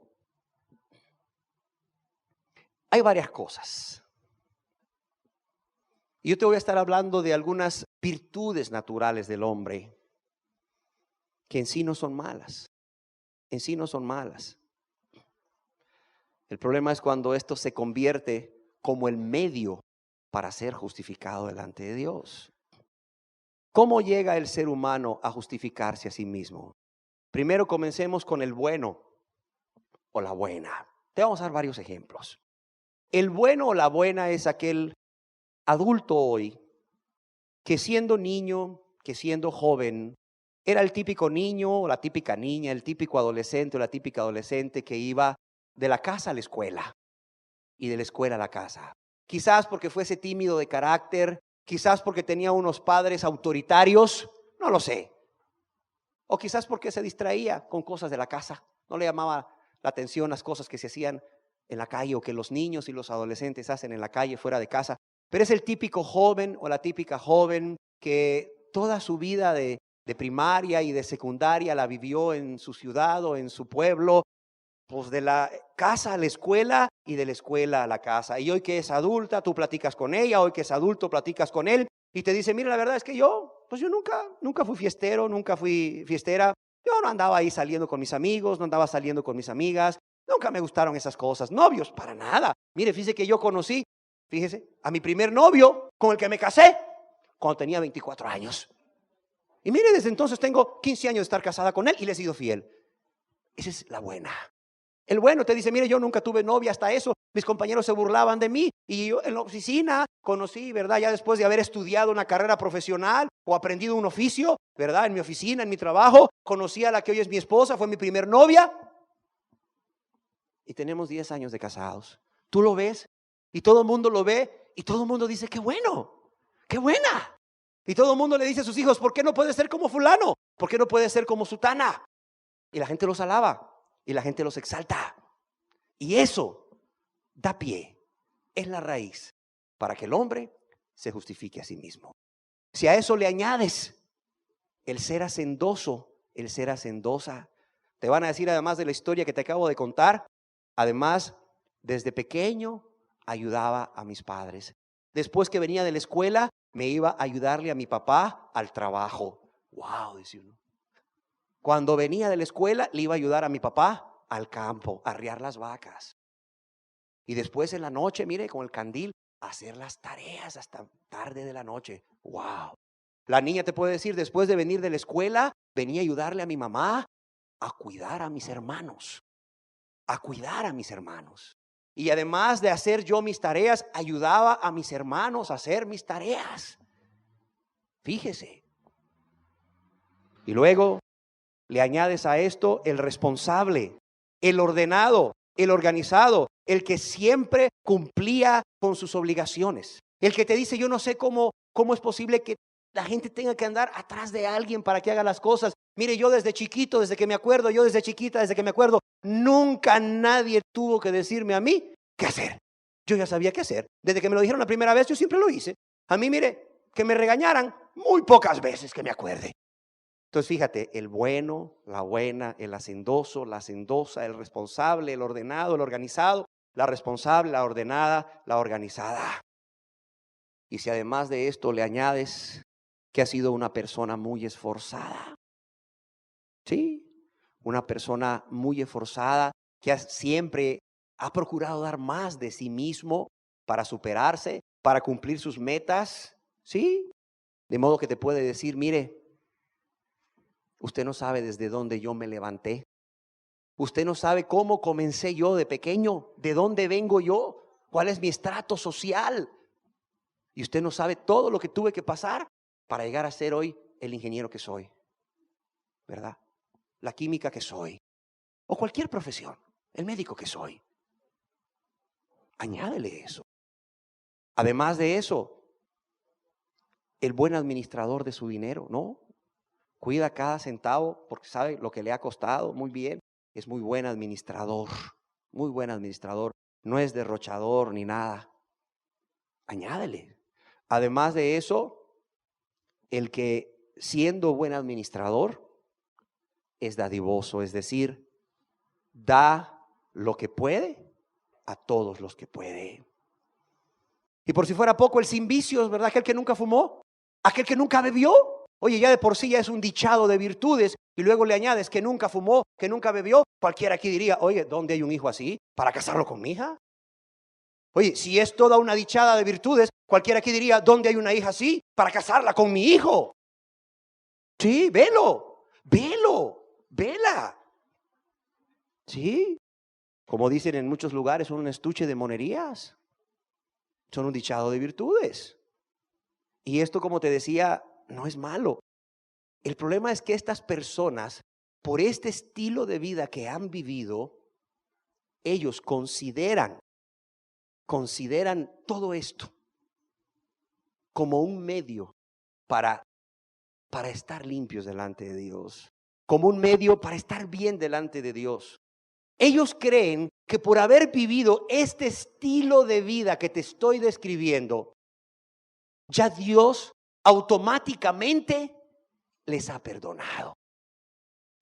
Speaker 3: Hay varias cosas. Y yo te voy a estar hablando de algunas virtudes naturales del hombre que en sí no son malas. En sí no son malas. El problema es cuando esto se convierte como el medio para ser justificado delante de Dios. ¿Cómo llega el ser humano a justificarse a sí mismo? Primero comencemos con el bueno o la buena. Te vamos a dar varios ejemplos. El bueno o la buena es aquel adulto hoy que siendo niño, que siendo joven, era el típico niño o la típica niña, el típico adolescente o la típica adolescente que iba de la casa a la escuela y de la escuela a la casa. Quizás porque fuese tímido de carácter, quizás porque tenía unos padres autoritarios, no lo sé. O quizás porque se distraía con cosas de la casa, no le llamaba la atención las cosas que se hacían en la calle o que los niños y los adolescentes hacen en la calle fuera de casa. Pero es el típico joven o la típica joven que toda su vida de primaria y de secundaria la vivió en su ciudad o en su pueblo, pues de la casa a la escuela y de la escuela a la casa. Y hoy que es adulta, tú platicas con ella, hoy que es adulto, platicas con él y te dice, mira, la verdad es que yo nunca fui fiestero, nunca fui fiestera. Yo no andaba ahí saliendo con mis amigos, no andaba saliendo con mis amigas, nunca me gustaron esas cosas, novios, para nada. Mire, fíjese que yo conocí, a mi primer novio con el que me casé cuando tenía 24 años. Y mire, desde entonces tengo 15 años de estar casada con él y le he sido fiel. Esa es la buena. El bueno te dice, mire, yo nunca tuve novia hasta eso, mis compañeros se burlaban de mí y yo en la oficina conocí, ¿verdad? Ya después de haber estudiado una carrera profesional o aprendido un oficio, ¿verdad? En mi oficina, en mi trabajo, conocí a la que hoy es mi esposa, fue mi primer novia y tenemos 10 años de casados. Tú lo ves y todo el mundo lo ve y todo el mundo dice, qué bueno, qué buena. Y todo el mundo le dice a sus hijos, ¿por qué no puedes ser como fulano? ¿Por qué no puede ser como Sutana? Y la gente los alaba y la gente los exalta. Y eso da pie, es la raíz para que el hombre se justifique a sí mismo. Si a eso le añades el ser hacendoso, el ser hacendosa, te van a decir, además de la historia que te acabo de contar, además, desde pequeño ayudaba a mis padres. Después que venía de la escuela, me iba a ayudarle a mi papá al trabajo. Wow, dice uno. Cuando venía de la escuela, le iba a ayudar a mi papá al campo, a arriar las vacas. Y después en la noche, mire, con el candil, a hacer las tareas hasta tarde de la noche. Wow. La niña te puede decir, después de venir de la escuela, venía a ayudarle a mi mamá a cuidar a mis hermanos. A cuidar a mis hermanos. Y además de hacer yo mis tareas, ayudaba a mis hermanos a hacer mis tareas. Fíjese. Y luego le añades a esto el responsable, el ordenado, el organizado, el que siempre cumplía con sus obligaciones. El que te dice, yo no sé cómo es posible que la gente tenga que andar atrás de alguien para que haga las cosas. Mire, yo desde chiquito, desde que me acuerdo, nunca nadie tuvo que decirme a mí qué hacer. Yo ya sabía qué hacer. Desde que me lo dijeron la primera vez, yo siempre lo hice. A mí, mire, que me regañaran muy pocas veces que me acuerde. Entonces, fíjate, el bueno, la buena, el hacendoso, la hacendosa, el responsable, el ordenado, el organizado, la responsable, la ordenada, la organizada. Y si además de esto le añades que ha sido una persona muy esforzada. Sí, una persona muy esforzada que siempre ha procurado dar más de sí mismo para superarse, para cumplir sus metas. Sí, de modo que te puede decir, mire, usted no sabe desde dónde yo me levanté. Usted no sabe cómo comencé yo de pequeño, de dónde vengo yo, cuál es mi estrato social. Y usted no sabe todo lo que tuve que pasar para llegar a ser hoy el ingeniero que soy, ¿verdad? La química que soy, o cualquier profesión, el médico que soy. Añádele eso. Además de eso, el buen administrador de su dinero, ¿no? Cuida cada centavo porque sabe lo que le ha costado, muy bien. Es muy buen administrador, muy buen administrador. No es derrochador ni nada. Añádele. Además de eso, el que siendo buen administrador es dadivoso, es decir, da lo que puede a todos los que puede. Y por si fuera poco, el sin vicios, ¿verdad? Aquel que nunca fumó, aquel que nunca bebió. Oye, ya de por sí ya es un dichado de virtudes y luego le añades que nunca fumó, que nunca bebió. Cualquiera aquí diría, oye, ¿dónde hay un hijo así para casarlo con mi hija? Oye, si es toda una dichada de virtudes, cualquiera aquí diría, ¿dónde hay una hija así para casarla con mi hijo? Sí, velo, vela. Sí, como dicen en muchos lugares, son un estuche de monerías. Son un dichado de virtudes. Y esto, como te decía, no es malo. El problema es que estas personas, por este estilo de vida que han vivido, ellos consideran todo esto como un medio para estar limpios delante de Dios, como un medio para estar bien delante de Dios. Ellos creen que por haber vivido este estilo de vida que te estoy describiendo, ya Dios automáticamente les ha perdonado.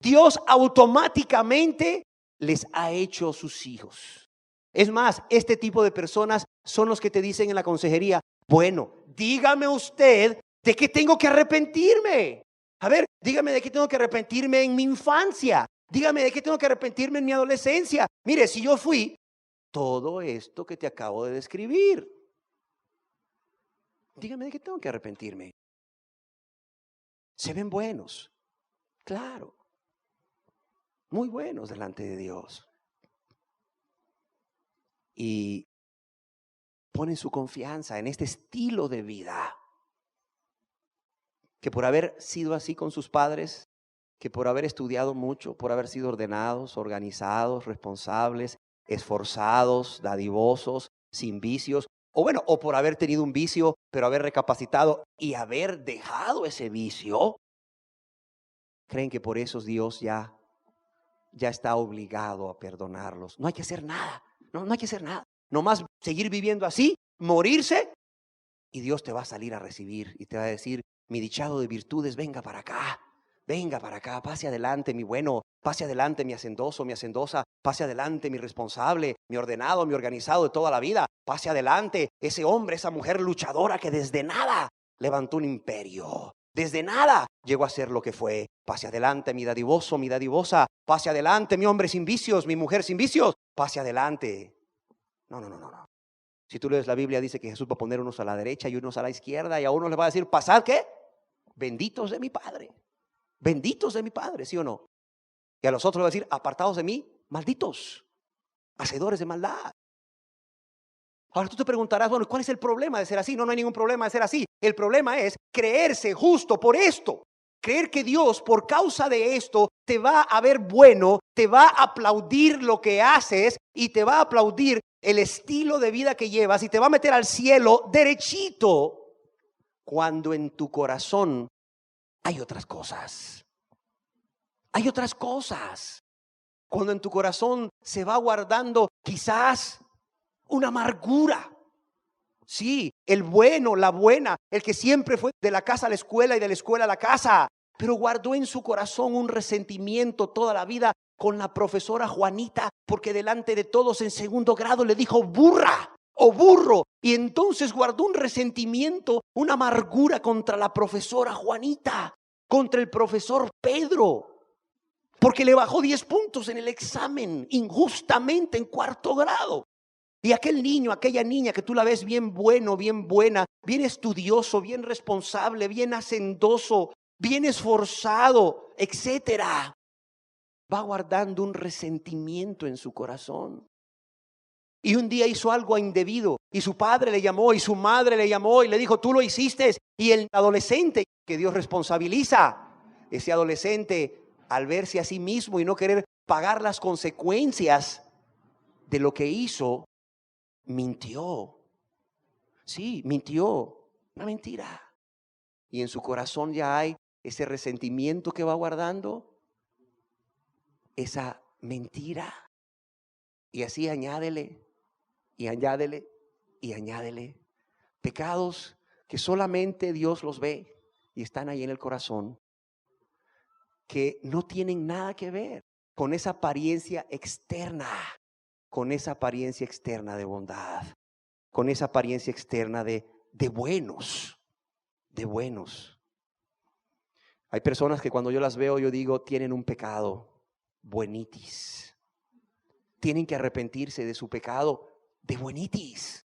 Speaker 3: Dios automáticamente les ha hecho sus hijos. Es más, este tipo de personas son los que te dicen en la consejería, bueno, dígame usted de qué tengo que arrepentirme. A ver, dígame de qué tengo que arrepentirme en mi infancia. Dígame de qué tengo que arrepentirme en mi adolescencia. Mire, si yo fui todo esto que te acabo de describir. Dígame de qué tengo que arrepentirme. Se ven buenos, claro, muy buenos delante de Dios. Y ponen su confianza en este estilo de vida. Que por haber sido así con sus padres, que por haber estudiado mucho, por haber sido ordenados, organizados, responsables, esforzados, dadivosos, sin vicios, o por haber tenido un vicio, pero haber recapacitado y haber dejado ese vicio, creen que por eso Dios ya está obligado a perdonarlos. No hay que hacer nada, no hay que hacer nada. Nomás seguir viviendo así, morirse, y Dios te va a salir a recibir y te va a decir: mi dichado de virtudes, venga para acá, pase adelante mi bueno, pase adelante mi hacendoso, mi hacendosa, pase adelante mi responsable, mi ordenado, mi organizado de toda la vida, pase adelante ese hombre, esa mujer luchadora que desde nada levantó un imperio. Desde nada llegó a ser lo que fue. Pase adelante mi dadivoso, mi dadivosa. Pase adelante mi hombre sin vicios, mi mujer sin vicios. Pase adelante. No. Si tú lees la Biblia, dice que Jesús va a poner unos a la derecha y unos a la izquierda, y a unos les va a decir: pasad, ¿qué? Benditos de mi Padre. Benditos de mi Padre, ¿sí o no? Y a los otros les va a decir: apartados de mí, malditos, hacedores de maldad. Ahora tú te preguntarás: bueno, ¿cuál es el problema de ser así? No hay ningún problema de ser así. El problema es creerse justo por esto. Creer que Dios, por causa de esto, te va a ver bueno, te va a aplaudir lo que haces y te va a aplaudir el estilo de vida que llevas y te va a meter al cielo derechito, cuando en tu corazón hay otras cosas. Hay otras cosas. Cuando en tu corazón se va guardando quizás una amargura. Sí, el bueno, la buena, el que siempre fue de la casa a la escuela y de la escuela a la casa, pero guardó en su corazón un resentimiento toda la vida con la profesora Juanita, porque delante de todos en segundo grado le dijo burra o burro, y entonces guardó un resentimiento, una amargura contra la profesora Juanita, contra el profesor Pedro, porque le bajó 10 puntos en el examen injustamente en cuarto grado. Y aquel niño, aquella niña que tú la ves bien bueno, bien buena, bien estudioso, bien responsable, bien hacendoso, bien esforzado, etcétera, va guardando un resentimiento en su corazón. Y un día hizo algo indebido y su padre le llamó y su madre le llamó y le dijo: tú lo hiciste. Y el adolescente que Dios responsabiliza, ese adolescente, al verse a sí mismo y no querer pagar las consecuencias de lo que hizo, mintió. Sí, mintió. Una mentira. Y en su corazón ya hay ese resentimiento que va guardando, esa mentira. Y así añádele, y añádele, y añádele. Pecados que solamente Dios los ve y están ahí en el corazón, que no tienen nada que ver con esa apariencia externa, con esa apariencia externa de bondad, con esa apariencia externa de buenos, de buenos. Hay personas que cuando yo las veo, yo digo: tienen un pecado buenitis. Tienen que arrepentirse de su pecado de buenitis,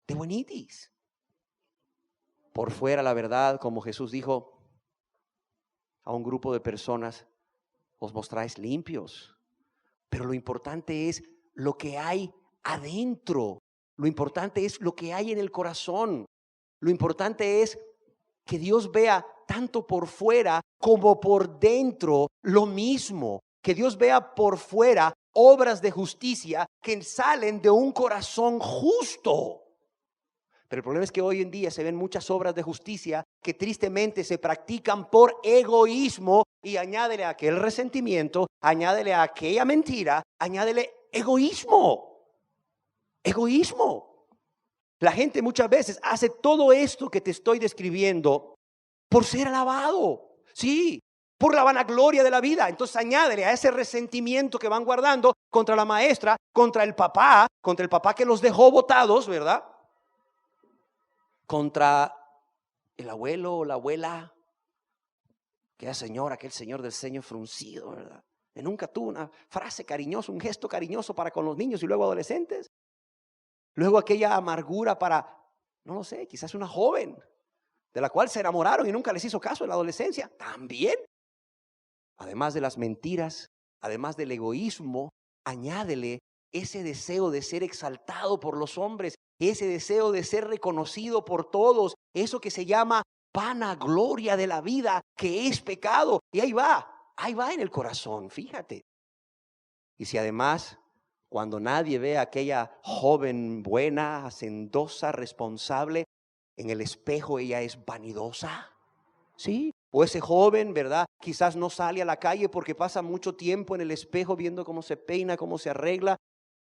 Speaker 3: de buenitis. Por fuera, la verdad, como Jesús dijo a un grupo de personas: os mostráis limpios, pero lo importante es lo que hay adentro. Lo importante es lo que hay en el corazón. Lo importante es que Dios vea tanto por fuera como por dentro lo mismo. Que Dios vea por fuera obras de justicia que salen de un corazón justo. Pero el problema es que hoy en día se ven muchas obras de justicia que tristemente se practican por egoísmo, y añádele a aquel resentimiento, añádele a aquella mentira, añádele egoísmo. Egoísmo. La gente muchas veces hace todo esto que te estoy describiendo por ser alabado. Sí, por la vanagloria de la vida. Entonces añádele a ese resentimiento que van guardando contra la maestra, contra el papá que los dejó botados, ¿verdad? Contra el abuelo o la abuela, aquella señora, aquel señor del ceño fruncido, ¿verdad? Que nunca tuvo una frase cariñosa, un gesto cariñoso para con los niños y luego adolescentes. Luego aquella amargura para, no lo sé, quizás una joven de la cual se enamoraron y nunca les hizo caso en la adolescencia. También, además de las mentiras, además del egoísmo, añádele ese deseo de ser exaltado por los hombres, ese deseo de ser reconocido por todos, eso que se llama vanagloria de la vida, que es pecado. Y ahí va en el corazón, fíjate. Y si además, cuando nadie ve a aquella joven buena, hacendosa, responsable, en el espejo ella es vanidosa, ¿sí? O ese joven, ¿verdad? Quizás no sale a la calle porque pasa mucho tiempo en el espejo viendo cómo se peina, cómo se arregla.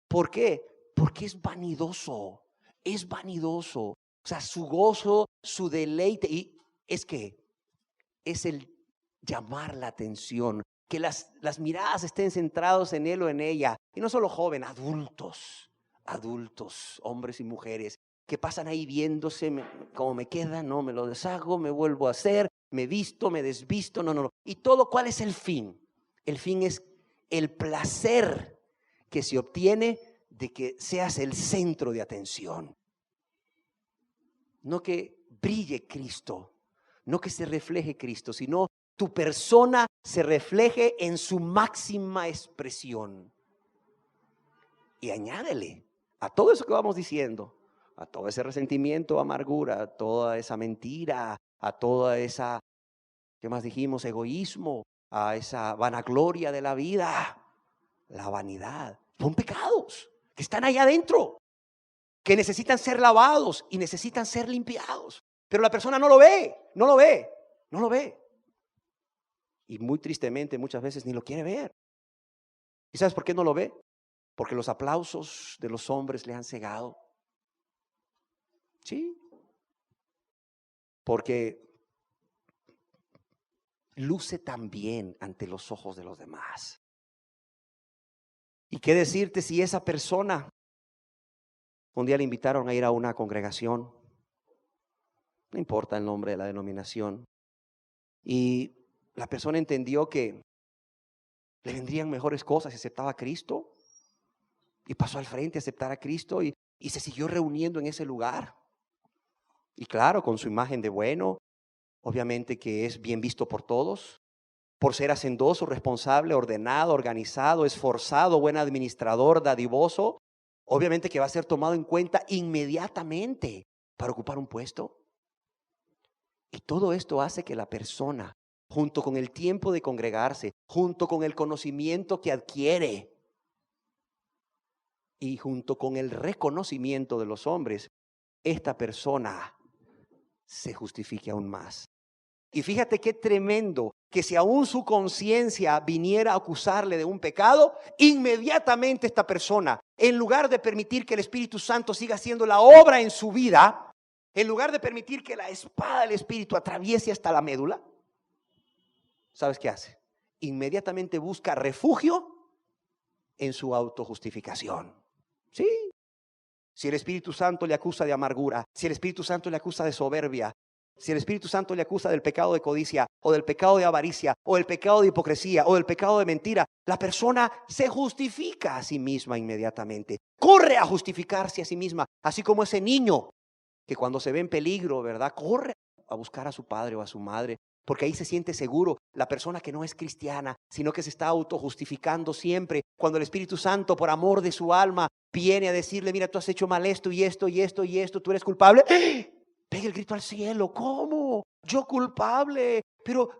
Speaker 3: ¿Por qué? Porque es vanidoso, es vanidoso. O sea, su gozo, su deleite, y es que es el llamar la atención, que las miradas estén centradas en él o en ella. Y no solo joven, adultos, hombres y mujeres, que pasan ahí viéndose, como me queda, no, me lo deshago, me vuelvo a hacer, me visto, me desvisto, no. Y todo, ¿cuál es el fin? El fin es el placer que se obtiene de que seas el centro de atención. No que brille Cristo, no que se refleje Cristo, sino tu persona se refleje en su máxima expresión. Y añádele a todo eso que vamos diciendo, a todo ese resentimiento, amargura, a toda esa mentira, a toda esa, ¿qué más dijimos? Egoísmo, a esa vanagloria de la vida, la vanidad. Son pecados que están allá adentro, que necesitan ser lavados y necesitan ser limpiados. Pero la persona no lo ve. Y muy tristemente muchas veces ni lo quiere ver. ¿Y sabes por qué no lo ve? Porque los aplausos de los hombres le han cegado. Sí. Porque luce tan bien ante los ojos de los demás. ¿Y qué decirte si esa persona un día le invitaron a ir a una congregación? No importa el nombre de la denominación. Y la persona entendió que le vendrían mejores cosas si aceptaba a Cristo. Y pasó al frente a aceptar a Cristo y se siguió reuniendo en ese lugar. Y claro, con su imagen de bueno, obviamente que es bien visto por todos, por ser hacendoso, responsable, ordenado, organizado, esforzado, buen administrador, dadivoso. Obviamente que va a ser tomado en cuenta inmediatamente para ocupar un puesto. Y todo esto hace que la persona, junto con el tiempo de congregarse, junto con el conocimiento que adquiere y junto con el reconocimiento de los hombres, esta persona se justifique aún más. Y fíjate qué tremendo que si aún su conciencia viniera a acusarle de un pecado, inmediatamente esta persona, en lugar de permitir que el Espíritu Santo siga haciendo la obra en su vida, en lugar de permitir que la espada del Espíritu atraviese hasta la médula, ¿sabes qué hace? Inmediatamente busca refugio en su autojustificación. Sí. Si el Espíritu Santo le acusa de amargura, si el Espíritu Santo le acusa de soberbia, si el Espíritu Santo le acusa del pecado de codicia, o del pecado de avaricia, o del pecado de hipocresía, o del pecado de mentira, la persona se justifica a sí misma inmediatamente. Corre a justificarse a sí misma, así como ese niño que cuando se ve en peligro, ¿verdad? Corre a buscar a su padre o a su madre, porque ahí se siente seguro. La persona que no es cristiana, sino que se está autojustificando siempre, cuando el Espíritu Santo, por amor de su alma, viene a decirle: mira, tú has hecho mal esto y esto y esto y esto, tú eres culpable. Pega el grito al cielo: ¿cómo? Yo culpable, pero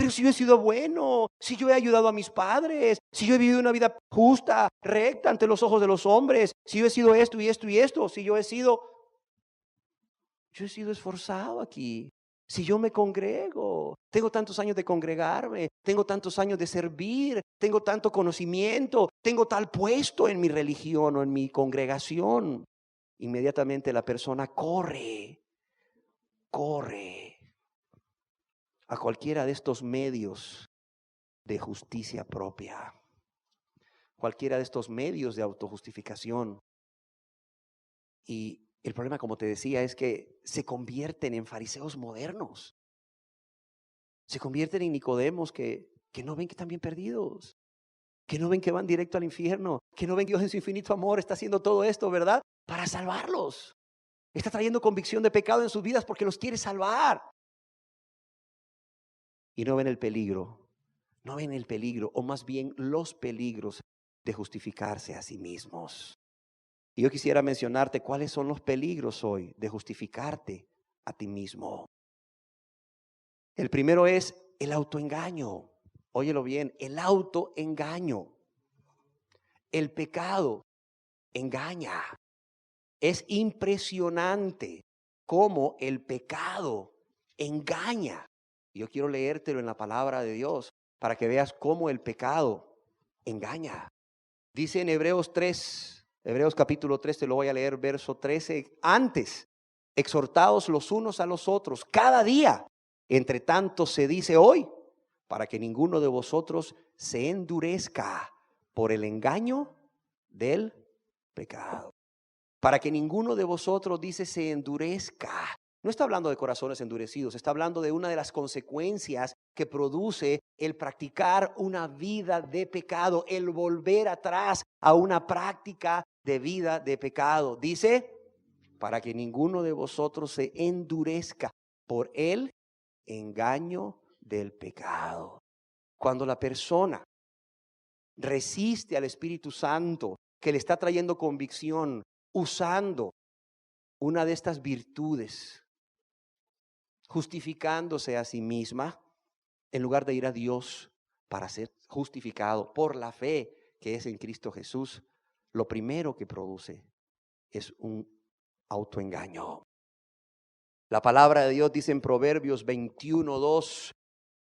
Speaker 3: si yo he sido bueno, si yo he ayudado a mis padres, si yo he vivido una vida justa, recta ante los ojos de los hombres, si yo he sido esto y esto y esto, si yo he sido esforzado aquí, si yo me congrego, tengo tantos años de congregarme, tengo tantos años de servir, tengo tanto conocimiento, tengo tal puesto en mi religión o en mi congregación. Inmediatamente la persona corre a cualquiera de estos medios de justicia propia, cualquiera de estos medios de autojustificación. Y el problema, como te decía, es que se convierten en fariseos modernos. Se convierten en Nicodemos que no ven que están bien perdidos, que no ven que van directo al infierno, que no ven que Dios en su infinito amor está haciendo todo esto, ¿verdad? Para salvarlos. Está trayendo convicción de pecado en sus vidas porque los quiere salvar. Y no ven el peligro, o más bien los peligros de justificarse a sí mismos. Y yo quisiera mencionarte cuáles son los peligros hoy de justificarte a ti mismo. El primero es el autoengaño. Óyelo bien, el autoengaño. El pecado engaña. Es impresionante cómo el pecado engaña. Y yo quiero leértelo en la palabra de Dios para que veas cómo el pecado engaña. Dice en Hebreos capítulo 3, te lo voy a leer, verso 13. Antes, exhortaos los unos a los otros cada día, entre tanto se dice hoy, para que ninguno de vosotros se endurezca por el engaño del pecado. Para que ninguno de vosotros, dice, se endurezca. No está hablando de corazones endurecidos, está hablando de una de las consecuencias que produce el practicar una vida de pecado, el volver atrás a una práctica de vida de pecado. Dice, para que ninguno de vosotros se endurezca por el engaño del pecado. Cuando la persona resiste al Espíritu Santo, que le está trayendo convicción, usando una de estas virtudes, justificándose a sí misma, en lugar de ir a Dios para ser justificado por la fe que es en Cristo Jesús, lo primero que produce es un autoengaño. La palabra de Dios dice en Proverbios 21:2,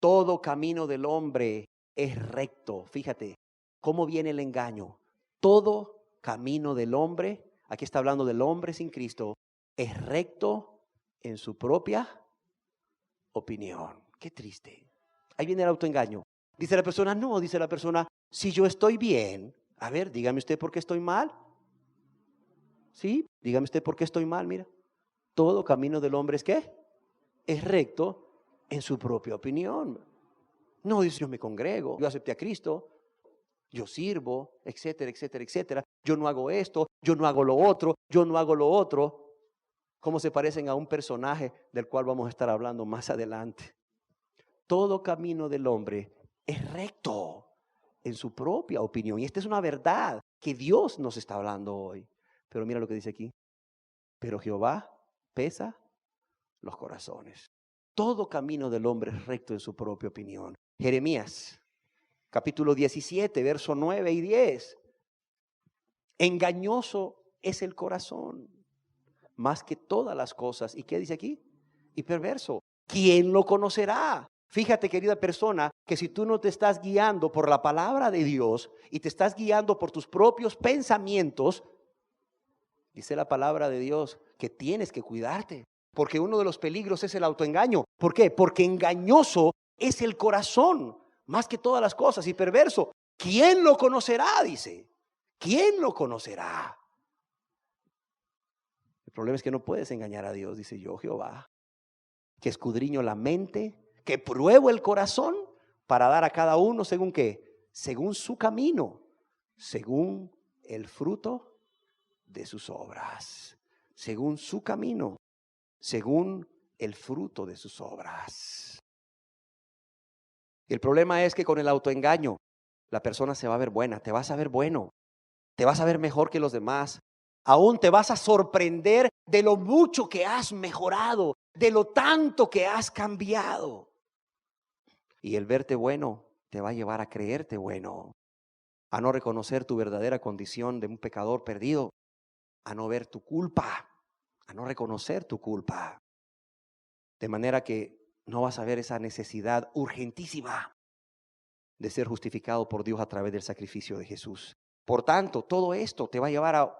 Speaker 3: todo camino del hombre es recto. Fíjate cómo viene el engaño. Todo camino del hombre, aquí está hablando del hombre sin Cristo, es recto en su propia opinión. Qué triste. Ahí viene el autoengaño. Dice la persona, no, dice la persona, si yo estoy bien, a ver, dígame usted por qué estoy mal. Sí, dígame usted por qué estoy mal, mira. Todo camino del hombre es ¿qué? Es recto en su propia opinión. No, dice, yo me congrego, yo acepté a Cristo, yo sirvo, etcétera, etcétera, etcétera. Yo no hago esto, yo no hago lo otro, yo no hago lo otro. ¿Cómo se parecen a un personaje del cual vamos a estar hablando más adelante? Todo camino del hombre es recto en su propia opinión. Y esta es una verdad que Dios nos está hablando hoy. Pero mira lo que dice aquí. Pero Jehová pesa los corazones. Todo camino del hombre es recto en su propia opinión. Jeremías, capítulo 17, verso 9 y 10. Engañoso es el corazón, más que todas las cosas. ¿Y qué dice aquí? Y perverso. ¿Quién lo conocerá? Fíjate, querida persona, que si tú no te estás guiando por la palabra de Dios y te estás guiando por tus propios pensamientos, dice la palabra de Dios que tienes que cuidarte, porque uno de los peligros es el autoengaño. ¿Por qué? Porque engañoso es el corazón, más que todas las cosas, y perverso. ¿Quién lo conocerá? Dice. ¿Quién lo conocerá? El problema es que no puedes engañar a Dios, dice yo, Jehová, que escudriño la mente, que pruebo el corazón para dar a cada uno según qué, según su camino, según el fruto de sus obras, según su camino, según el fruto de sus obras. El problema es que con el autoengaño la persona se va a ver buena, te vas a ver bueno, te vas a ver mejor que los demás. Aún te vas a sorprender de lo mucho que has mejorado, de lo tanto que has cambiado. Y el verte bueno te va a llevar a creerte bueno, a no reconocer tu verdadera condición de un pecador perdido, a no ver tu culpa, a no reconocer tu culpa. De manera que no vas a ver esa necesidad urgentísima de ser justificado por Dios a través del sacrificio de Jesús. Por tanto, todo esto te va a llevar a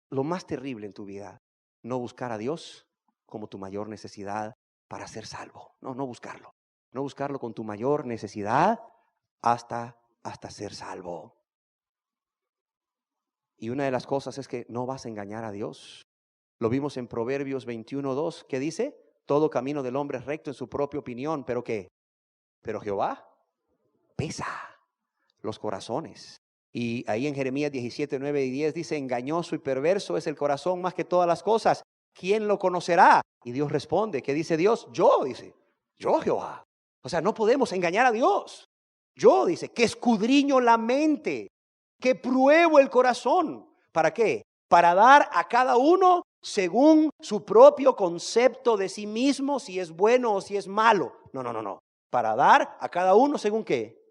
Speaker 3: lo más terrible en tu vida: no buscar a Dios como tu mayor necesidad para ser salvo. No buscarlo. No buscarlo con tu mayor necesidad hasta ser salvo. Y una de las cosas es que no vas a engañar a Dios. Lo vimos en Proverbios 21:2, que dice: todo camino del hombre es recto en su propia opinión, pero ¿qué? Pero Jehová pesa los corazones. Y ahí en Jeremías 17:9 y 10 dice: engañoso y perverso es el corazón más que todas las cosas. ¿Quién lo conocerá? Y Dios responde, ¿qué dice Dios? Yo, dice, yo Jehová. O sea, no podemos engañar a Dios. Yo, dice, que escudriño la mente, que pruebo el corazón. ¿Para qué? Para dar a cada uno según su propio concepto de sí mismo, si es bueno o si es malo. No. Para dar a cada uno según qué.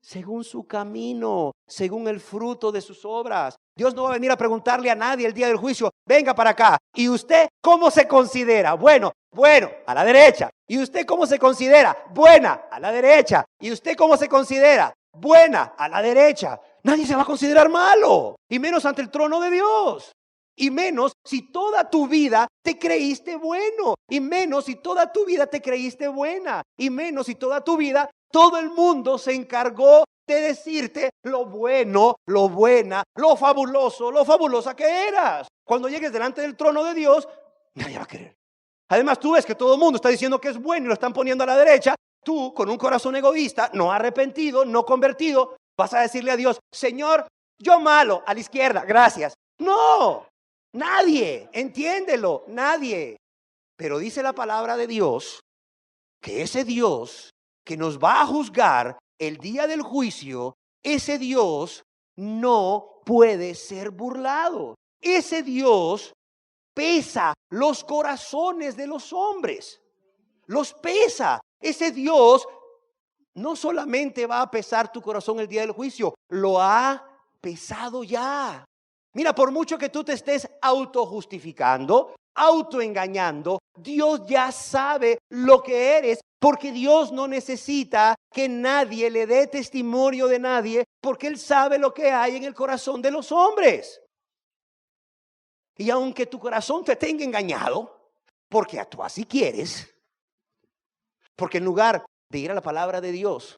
Speaker 3: según su camino, según el fruto de sus obras. Dios no va a venir a preguntarle a nadie el día del juicio, venga para acá, ¿y usted cómo se considera? Bueno, a la derecha. ¿Y usted cómo se considera? Buena, a la derecha. ¿Y usted cómo se considera? Buena, a la derecha. Nadie se va a considerar malo, y menos ante el trono de Dios. Y menos si toda tu vida te creíste bueno. Y menos si toda tu vida te creíste buena. Y menos si toda tu vida todo el mundo se encargó de decirte lo bueno, lo buena, lo fabulosa que eras. Cuando llegues delante del trono de Dios, nadie va a querer. Además, tú ves que todo el mundo está diciendo que es bueno y lo están poniendo a la derecha. Tú, con un corazón egoísta, no arrepentido, no convertido, vas a decirle a Dios, Señor, yo malo, a la izquierda, gracias. No, nadie, entiéndelo, nadie. Pero dice la palabra de Dios que ese Dios que nos va a juzgar el día del juicio, ese Dios no puede ser burlado. Ese Dios pesa los corazones de los hombres, los pesa. Ese Dios no solamente va a pesar tu corazón el día del juicio, lo ha pesado ya. Mira, por mucho que tú te estés autojustificando, autoengañando, Dios ya sabe lo que eres, porque Dios no necesita que nadie le dé testimonio de nadie, porque Él sabe lo que hay en el corazón de los hombres. Y aunque tu corazón te tenga engañado, porque tú así quieres, porque en lugar de ir a la palabra de Dios,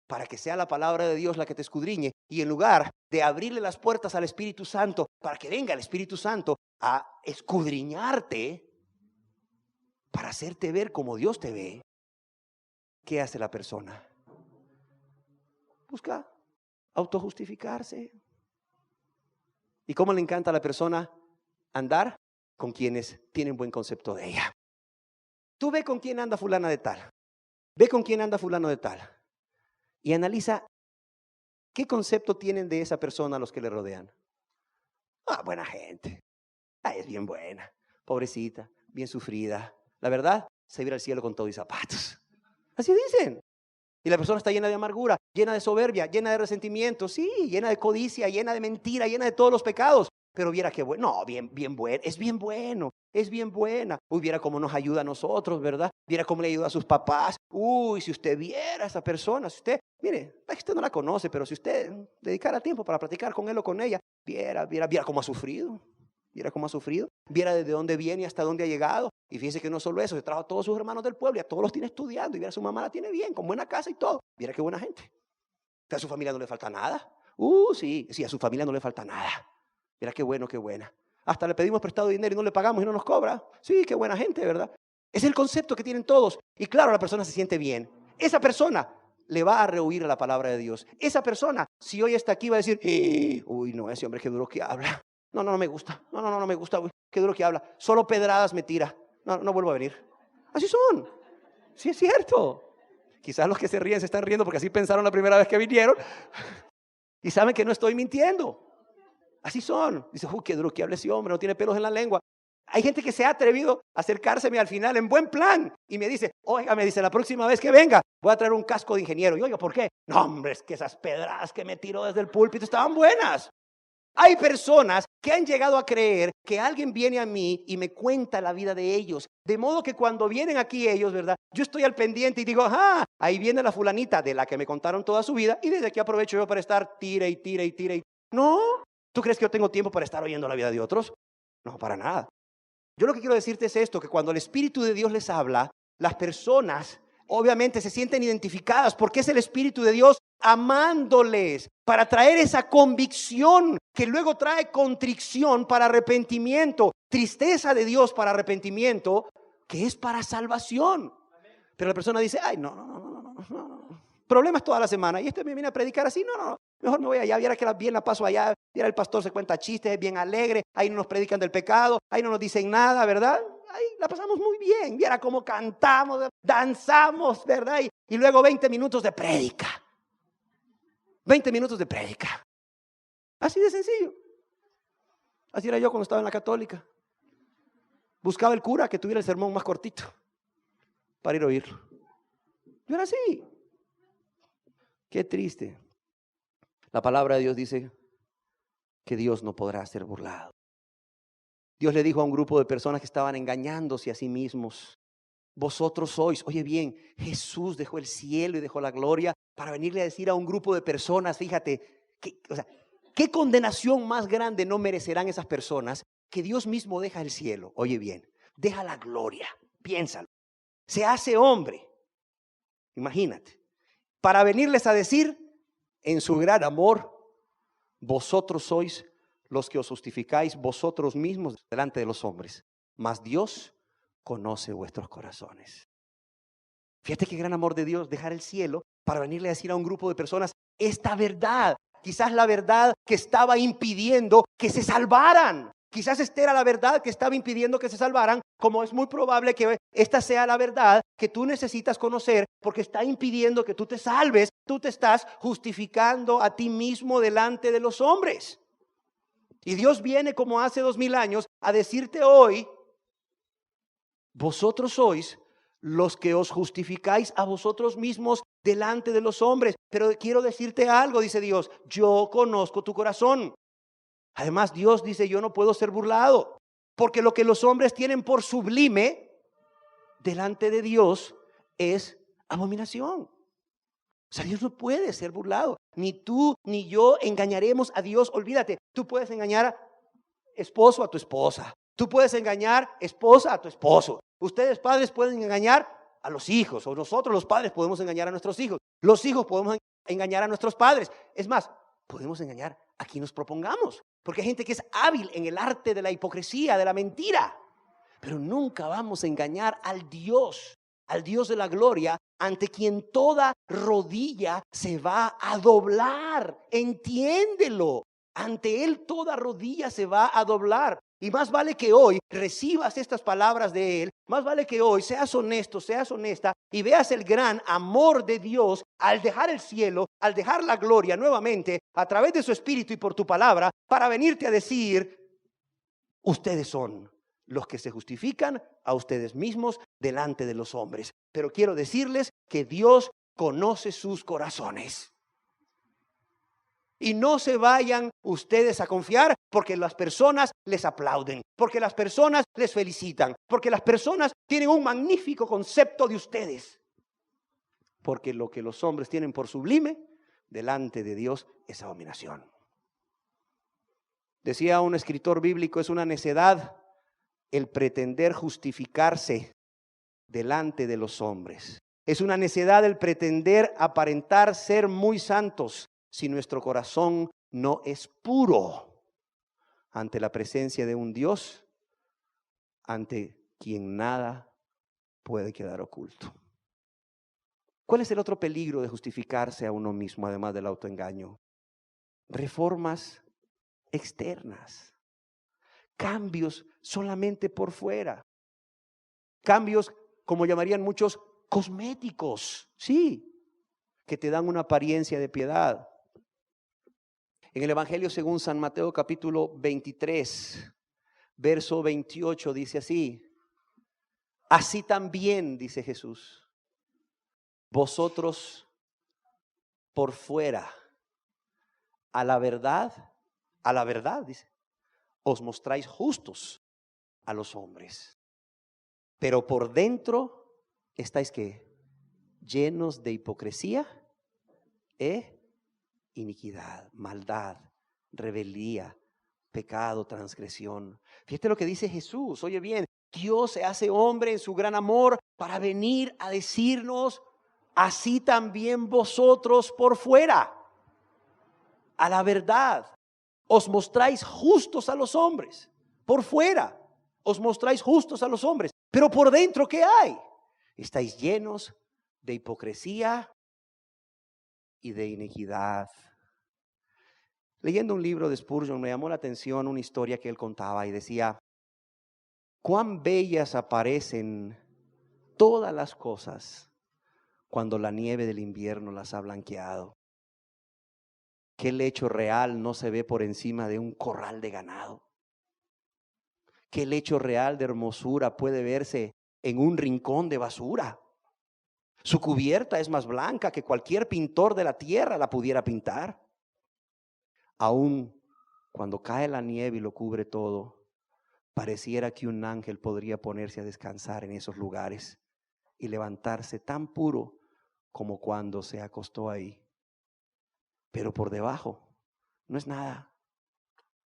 Speaker 3: para que sea la palabra de Dios la que te escudriñe, y en lugar de abrirle las puertas al Espíritu Santo, para que venga el Espíritu Santo a escudriñarte, para hacerte ver como Dios te ve, ¿qué hace la persona? Busca autojustificarse. ¿Y cómo le encanta a la persona andar con quienes tienen buen concepto de ella? Tú ve con quién anda fulana de tal, ve con quién anda fulano de tal, y analiza qué concepto tienen de esa persona los que le rodean. Buena gente, es bien buena, pobrecita, bien sufrida. La verdad, se irá al cielo con todo y zapatos. Así dicen. Y la persona está llena de amargura, llena de soberbia, llena de resentimiento, sí, llena de codicia, llena de mentira, llena de todos los pecados. Pero viera qué bueno, no, bien bueno, es bien bueno, es bien buena. Uy, viera cómo nos ayuda a nosotros, ¿verdad? Viera cómo le ayuda a sus papás. Uy, si usted viera a esa persona, si usted, mire, usted no la conoce, pero si usted dedicara tiempo para platicar con él o con ella, viera cómo ha sufrido. Viera desde dónde viene y hasta dónde ha llegado. Y fíjese que no solo eso, se trajo a todos sus hermanos del pueblo y a todos los tiene estudiando. Y viera, su mamá la tiene bien, con buena casa y todo. Viera qué buena gente. A su familia no le falta nada. Sí, a su familia no le falta nada. Mira qué bueno, qué buena. Hasta le pedimos prestado dinero y no le pagamos y no nos cobra. Sí, qué buena gente, ¿verdad? Es el concepto que tienen todos. Y claro, la persona se siente bien. Esa persona le va a rehuir a la palabra de Dios. Esa persona, si hoy está aquí, va a decir, uy, no, ese hombre qué duro que habla. No me gusta. No me gusta. Uy, qué duro que habla. Solo pedradas me tira. No vuelvo a venir. Así son. Sí, es cierto. Quizás los que se ríen se están riendo porque así pensaron la primera vez que vinieron. Y saben que no estoy mintiendo. Así son. Dice, qué duro que habla ese hombre, no tiene pelos en la lengua. Hay gente que se ha atrevido a acercárseme al final en buen plan y me dice, oiga, la próxima vez que venga voy a traer un casco de ingeniero. Y oiga, ¿por qué? No, hombre, es que esas pedradas que me tiró desde el púlpito estaban buenas. Hay personas que han llegado a creer que alguien viene a mí y me cuenta la vida de ellos. De modo que cuando vienen aquí ellos, ¿verdad? Yo estoy al pendiente y digo, ahí viene la fulanita de la que me contaron toda su vida y desde aquí aprovecho yo para estar tira. No, ¿tú crees que yo tengo tiempo para estar oyendo la vida de otros? No, para nada. Yo lo que quiero decirte es esto, que cuando el Espíritu de Dios les habla, las personas obviamente se sienten identificadas porque es el Espíritu de Dios amándoles para traer esa convicción que luego trae contrición para arrepentimiento, tristeza de Dios para arrepentimiento, que es para salvación. Pero la persona dice, no. Problemas toda la semana y este me viene a predicar así, no. Mejor me voy allá, viera que bien la paso allá, viera el pastor se cuenta chistes, es bien alegre, ahí no nos predican del pecado, ahí no nos dicen nada, ¿verdad? Ahí la pasamos muy bien, viera cómo cantamos, danzamos, ¿verdad? Y luego 20 minutos de prédica. 20 minutos de prédica. Así de sencillo. Así era yo cuando estaba en la católica. Buscaba el cura que tuviera el sermón más cortito para ir a oírlo. Yo era así. Qué triste. La palabra de Dios dice que Dios no podrá ser burlado. Dios le dijo a un grupo de personas que estaban engañándose a sí mismos: vosotros sois, oye bien, Jesús dejó el cielo y dejó la gloria para venirle a decir a un grupo de personas, fíjate, ¿qué condenación más grande no merecerán esas personas? Que Dios mismo deja el cielo, oye bien, deja la gloria, piénsalo, se hace hombre, imagínate, para venirles a decir en su gran amor: vosotros sois los que os justificáis vosotros mismos delante de los hombres, mas Dios conoce vuestros corazones. Fíjate qué gran amor de Dios, dejar el cielo para venirle a decir a un grupo de personas esta verdad. Quizás la verdad que estaba impidiendo que se salvaran. Quizás esta era la verdad que estaba impidiendo que se salvaran, como es muy probable que esta sea la verdad que tú necesitas conocer, porque está impidiendo que tú te salves. Tú te estás justificando a ti mismo delante de los hombres. Y Dios viene como hace 2000 años a decirte hoy: vosotros sois los que os justificáis a vosotros mismos delante de los hombres. Pero quiero decirte algo, dice Dios: yo conozco tu corazón. Además, Dios dice: yo no puedo ser burlado, porque lo que los hombres tienen por sublime delante de Dios es abominación. O sea, Dios no puede ser burlado. Ni tú ni yo engañaremos a Dios. Olvídate, tú puedes engañar esposo a tu esposa. Tú puedes engañar esposa a tu esposo. Ustedes padres pueden engañar a los hijos, o nosotros los padres podemos engañar a nuestros hijos. Los hijos podemos engañar a nuestros padres. Es más, podemos engañar a quien nos propongamos, porque hay gente que es hábil en el arte de la hipocresía, de la mentira. Pero nunca vamos a engañar al Dios de la gloria, ante quien toda rodilla se va a doblar. Entiéndelo. Ante Él toda rodilla se va a doblar. Y más vale que hoy recibas estas palabras de Él. Más vale que hoy seas honesto, seas honesta y veas el gran amor de Dios al dejar el cielo, al dejar la gloria nuevamente a través de su Espíritu y por tu palabra, para venirte a decir: ustedes son los que se justifican a ustedes mismos delante de los hombres. Pero quiero decirles que Dios conoce sus corazones. Y no se vayan ustedes a confiar porque las personas les aplauden, porque las personas les felicitan, porque las personas tienen un magnífico concepto de ustedes. Porque lo que los hombres tienen por sublime delante de Dios es abominación. Decía un escritor bíblico: es una necedad el pretender justificarse delante de los hombres. Es una necedad el pretender aparentar ser muy santos si nuestro corazón no es puro ante la presencia de un Dios ante quien nada puede quedar oculto. ¿Cuál es el otro peligro de justificarse a uno mismo, además del autoengaño? Reformas externas, cambios solamente por fuera, cambios, como llamarían muchos, cosméticos, sí, que te dan una apariencia de piedad. En el Evangelio según San Mateo capítulo 23, verso 28 dice así: así también, dice Jesús, vosotros por fuera a la verdad, dice, os mostráis justos a los hombres, pero por dentro estáis ¿qué? Llenos de hipocresía e iniquidad, maldad, rebeldía, pecado, transgresión. Fíjate lo que dice Jesús. Oye bien, Dios se hace hombre en su gran amor para venir a decirnos: así también vosotros por fuera a la verdad os mostráis justos a los hombres. Por fuera os mostráis justos a los hombres, pero por dentro ¿qué hay? Estáis llenos de hipocresía y de iniquidad. Leyendo un libro de Spurgeon me llamó la atención una historia que él contaba y decía: cuán bellas aparecen todas las cosas cuando la nieve del invierno las ha blanqueado. ¿Qué lecho real no se ve por encima de un corral de ganado? ¿Qué lecho real de hermosura puede verse en un rincón de basura? Su cubierta es más blanca que cualquier pintor de la tierra la pudiera pintar. Aún cuando cae la nieve y lo cubre todo, pareciera que un ángel podría ponerse a descansar en esos lugares y levantarse tan puro como cuando se acostó ahí. Pero por debajo no es nada.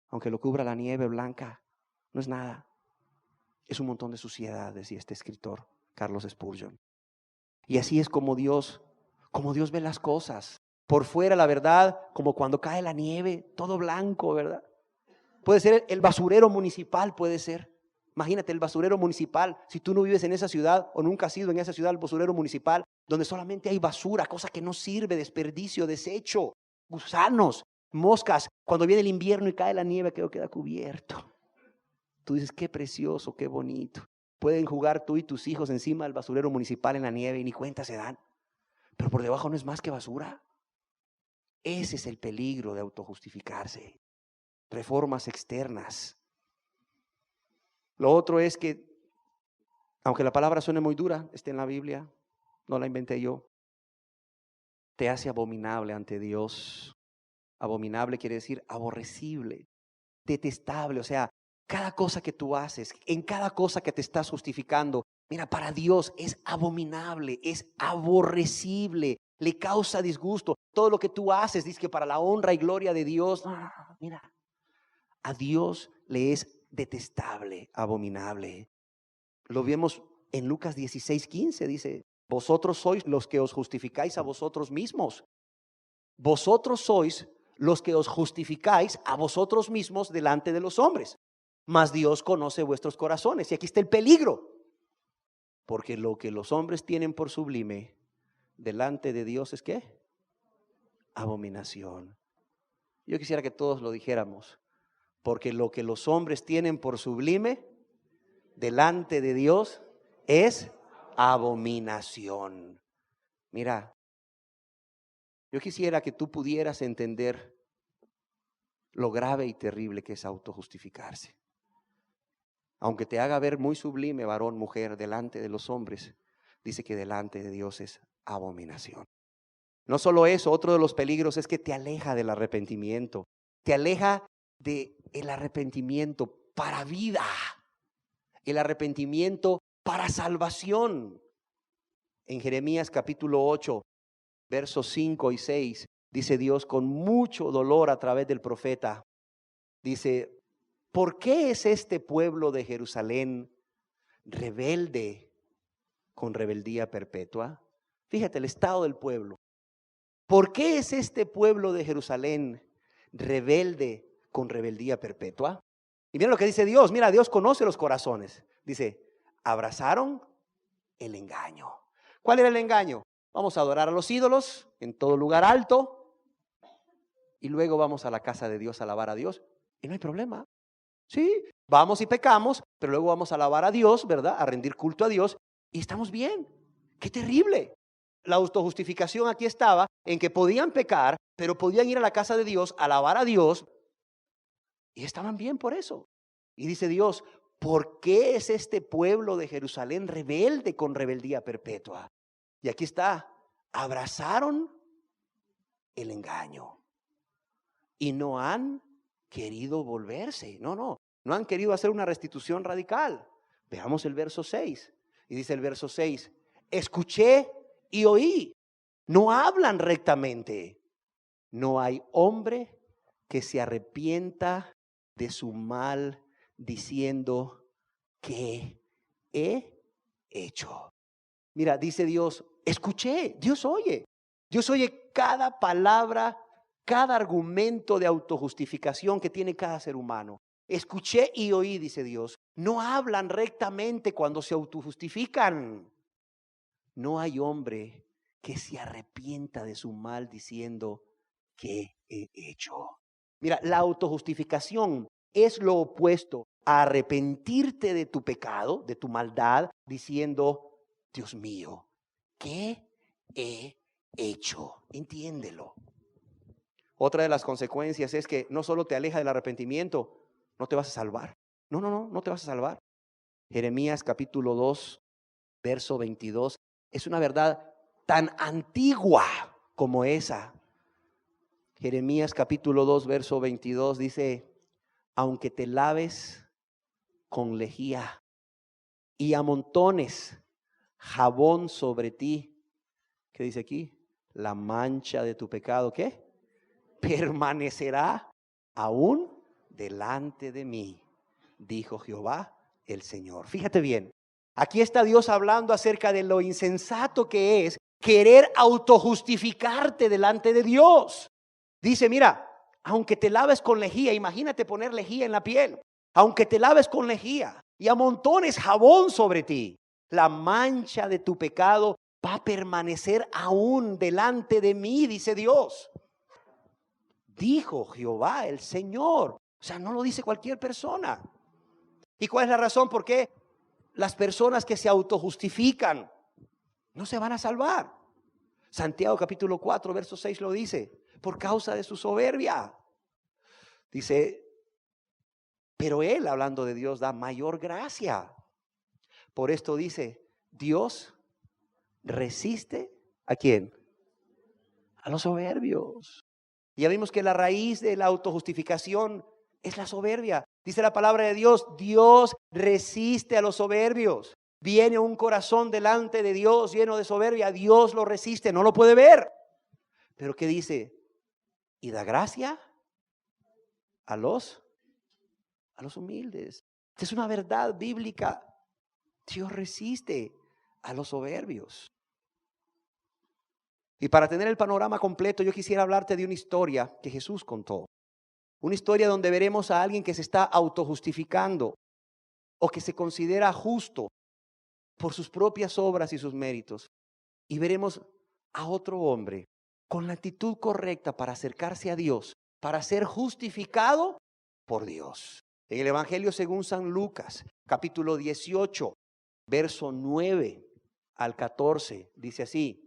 Speaker 3: Aunque lo cubra la nieve blanca, no es nada. Es un montón de suciedad, decía este escritor, Carlos Spurgeon. Y así es como Dios ve las cosas. Por fuera, la verdad, como cuando cae la nieve, todo blanco, ¿verdad? Puede ser el basurero municipal, puede ser. Imagínate el basurero municipal. Si tú no vives en esa ciudad o nunca has ido en esa ciudad, el basurero municipal, donde solamente hay basura, cosa que no sirve, desperdicio, desecho, gusanos, moscas. Cuando viene el invierno y cae la nieve, aquello queda cubierto. Tú dices, qué precioso, qué bonito. Pueden jugar tú y tus hijos encima del basurero municipal en la nieve y ni cuenta se dan. Pero por debajo no es más que basura. Ese es el peligro de autojustificarse. Reformas externas. Lo otro es que, aunque la palabra suene muy dura, está en la Biblia, no la inventé yo, te hace abominable ante Dios. Abominable quiere decir aborrecible, detestable. O sea, cada cosa que tú haces, en cada cosa que te estás justificando, mira, para Dios es abominable, es aborrecible, le causa disgusto. Todo lo que tú haces, dice que para la honra y gloria de Dios, mira, a Dios le es detestable, abominable. Lo vemos en Lucas 16:15, dice, vosotros sois los que os justificáis a vosotros mismos. Vosotros sois los que os justificáis a vosotros mismos delante de los hombres. Mas Dios conoce vuestros corazones. Y aquí está el peligro. Porque lo que los hombres tienen por sublime, delante de Dios es ¿qué? Abominación. Yo quisiera que todos lo dijéramos. Porque lo que los hombres tienen por sublime, delante de Dios es abominación. Mira, yo quisiera que tú pudieras entender lo grave y terrible que es autojustificarse. Aunque te haga ver muy sublime, varón, mujer, delante de los hombres, dice que delante de Dios es abominación. No solo eso, otro de los peligros es que te aleja del arrepentimiento. Te aleja del arrepentimiento para vida. El arrepentimiento para salvación. En Jeremías capítulo 8, versos 5 y 6, dice Dios con mucho dolor a través del profeta. Dice, ¿por qué es este pueblo de Jerusalén rebelde con rebeldía perpetua? Fíjate el estado del pueblo. ¿Por qué es este pueblo de Jerusalén rebelde con rebeldía perpetua? Y mira lo que dice Dios. Mira, Dios conoce los corazones. Dice, abrazaron el engaño. ¿Cuál era el engaño? Vamos a adorar a los ídolos en todo lugar alto. Y luego vamos a la casa de Dios a alabar a Dios. Y no hay problema. Sí, vamos y pecamos, pero luego vamos a alabar a Dios, ¿verdad? A rendir culto a Dios y estamos bien. ¡Qué terrible! La autojustificación aquí estaba en que podían pecar, pero podían ir a la casa de Dios, alabar a Dios y estaban bien por eso. Y dice Dios, ¿por qué es este pueblo de Jerusalén rebelde con rebeldía perpetua? Y aquí está, abrazaron el engaño y no han querido volverse. No han querido hacer una restitución radical. Veamos el verso 6. Y dice el verso 6, escuché y oí. No hablan rectamente. No hay hombre que se arrepienta de su mal diciendo, ¿qué he hecho? Mira, dice Dios, escuché. Dios oye cada palabra, cada argumento de autojustificación que tiene cada ser humano. Escuché y oí, dice Dios. No hablan rectamente cuando se autojustifican. No hay hombre que se arrepienta de su mal diciendo, ¿qué he hecho? Mira, la autojustificación es lo opuesto a arrepentirte de tu pecado, de tu maldad, diciendo, Dios mío, ¿qué he hecho? Entiéndelo. Otra de las consecuencias es que no solo te aleja del arrepentimiento, no te vas a salvar. No te vas a salvar. Jeremías capítulo 2, verso 22, es una verdad tan antigua como esa. Jeremías capítulo 2, verso 22 dice: aunque te laves con lejía y amontones jabón sobre ti, ¿qué dice aquí? La mancha de tu pecado, ¿qué? Permanecerá aún delante de mí, dijo Jehová el Señor. Fíjate bien, aquí está Dios hablando acerca de lo insensato que es querer autojustificarte delante de Dios. Dice, mira, aunque te laves con lejía, imagínate poner lejía en la piel, aunque te laves con lejía y amontones jabón sobre ti, la mancha de tu pecado va a permanecer aún delante de mí, dice Dios. Dijo Jehová el Señor. O sea, no lo dice cualquier persona. ¿Y cuál es la razón por qué las personas que se autojustifican no se van a salvar? Santiago capítulo 4, verso 6 lo dice: por causa de su soberbia. Dice, pero Él, hablando de Dios, da mayor gracia. Por esto dice, Dios resiste ¿a quién? A los soberbios. Ya vimos que la raíz de la autojustificación es la soberbia. Dice la palabra de Dios, Dios resiste a los soberbios. Viene un corazón delante de Dios lleno de soberbia, Dios lo resiste, no lo puede ver. Pero ¿qué dice? Y da gracia a los humildes. Esta es una verdad bíblica. Dios resiste a los soberbios. Y para tener el panorama completo, yo quisiera hablarte de una historia que Jesús contó. Una historia donde veremos a alguien que se está autojustificando o que se considera justo por sus propias obras y sus méritos. Y veremos a otro hombre con la actitud correcta para acercarse a Dios, para ser justificado por Dios. En el Evangelio según San Lucas, capítulo 18, verso 9 al 14, dice así: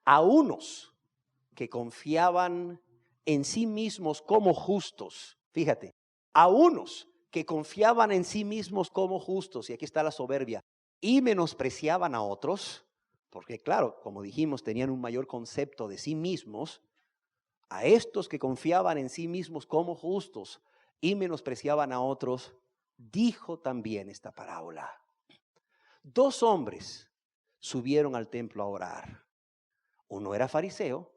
Speaker 3: a unos que confiaban en sí mismos como justos, fíjate, a unos que confiaban en sí mismos como justos, y aquí está la soberbia, y menospreciaban a otros, porque claro, como dijimos, tenían un mayor concepto de sí mismos. A estos que confiaban en sí mismos como justos y menospreciaban a otros, dijo también esta parábola: dos hombres subieron al templo a orar. Uno era fariseo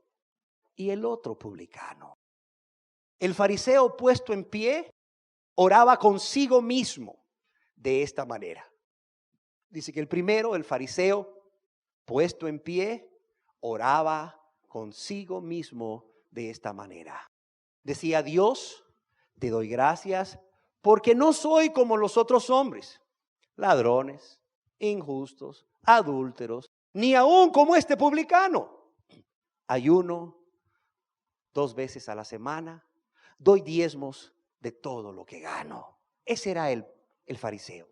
Speaker 3: y el otro publicano. El fariseo, puesto en pie, oraba consigo mismo de esta manera. Dice que el primero, el fariseo, puesto en pie, oraba consigo mismo de esta manera. Decía: Dios, te doy gracias porque no soy como los otros hombres, ladrones, injustos, adúlteros, ni aún como este publicano. Ayuno 2 veces a la semana, doy diezmos de todo lo que gano. Ese era el fariseo.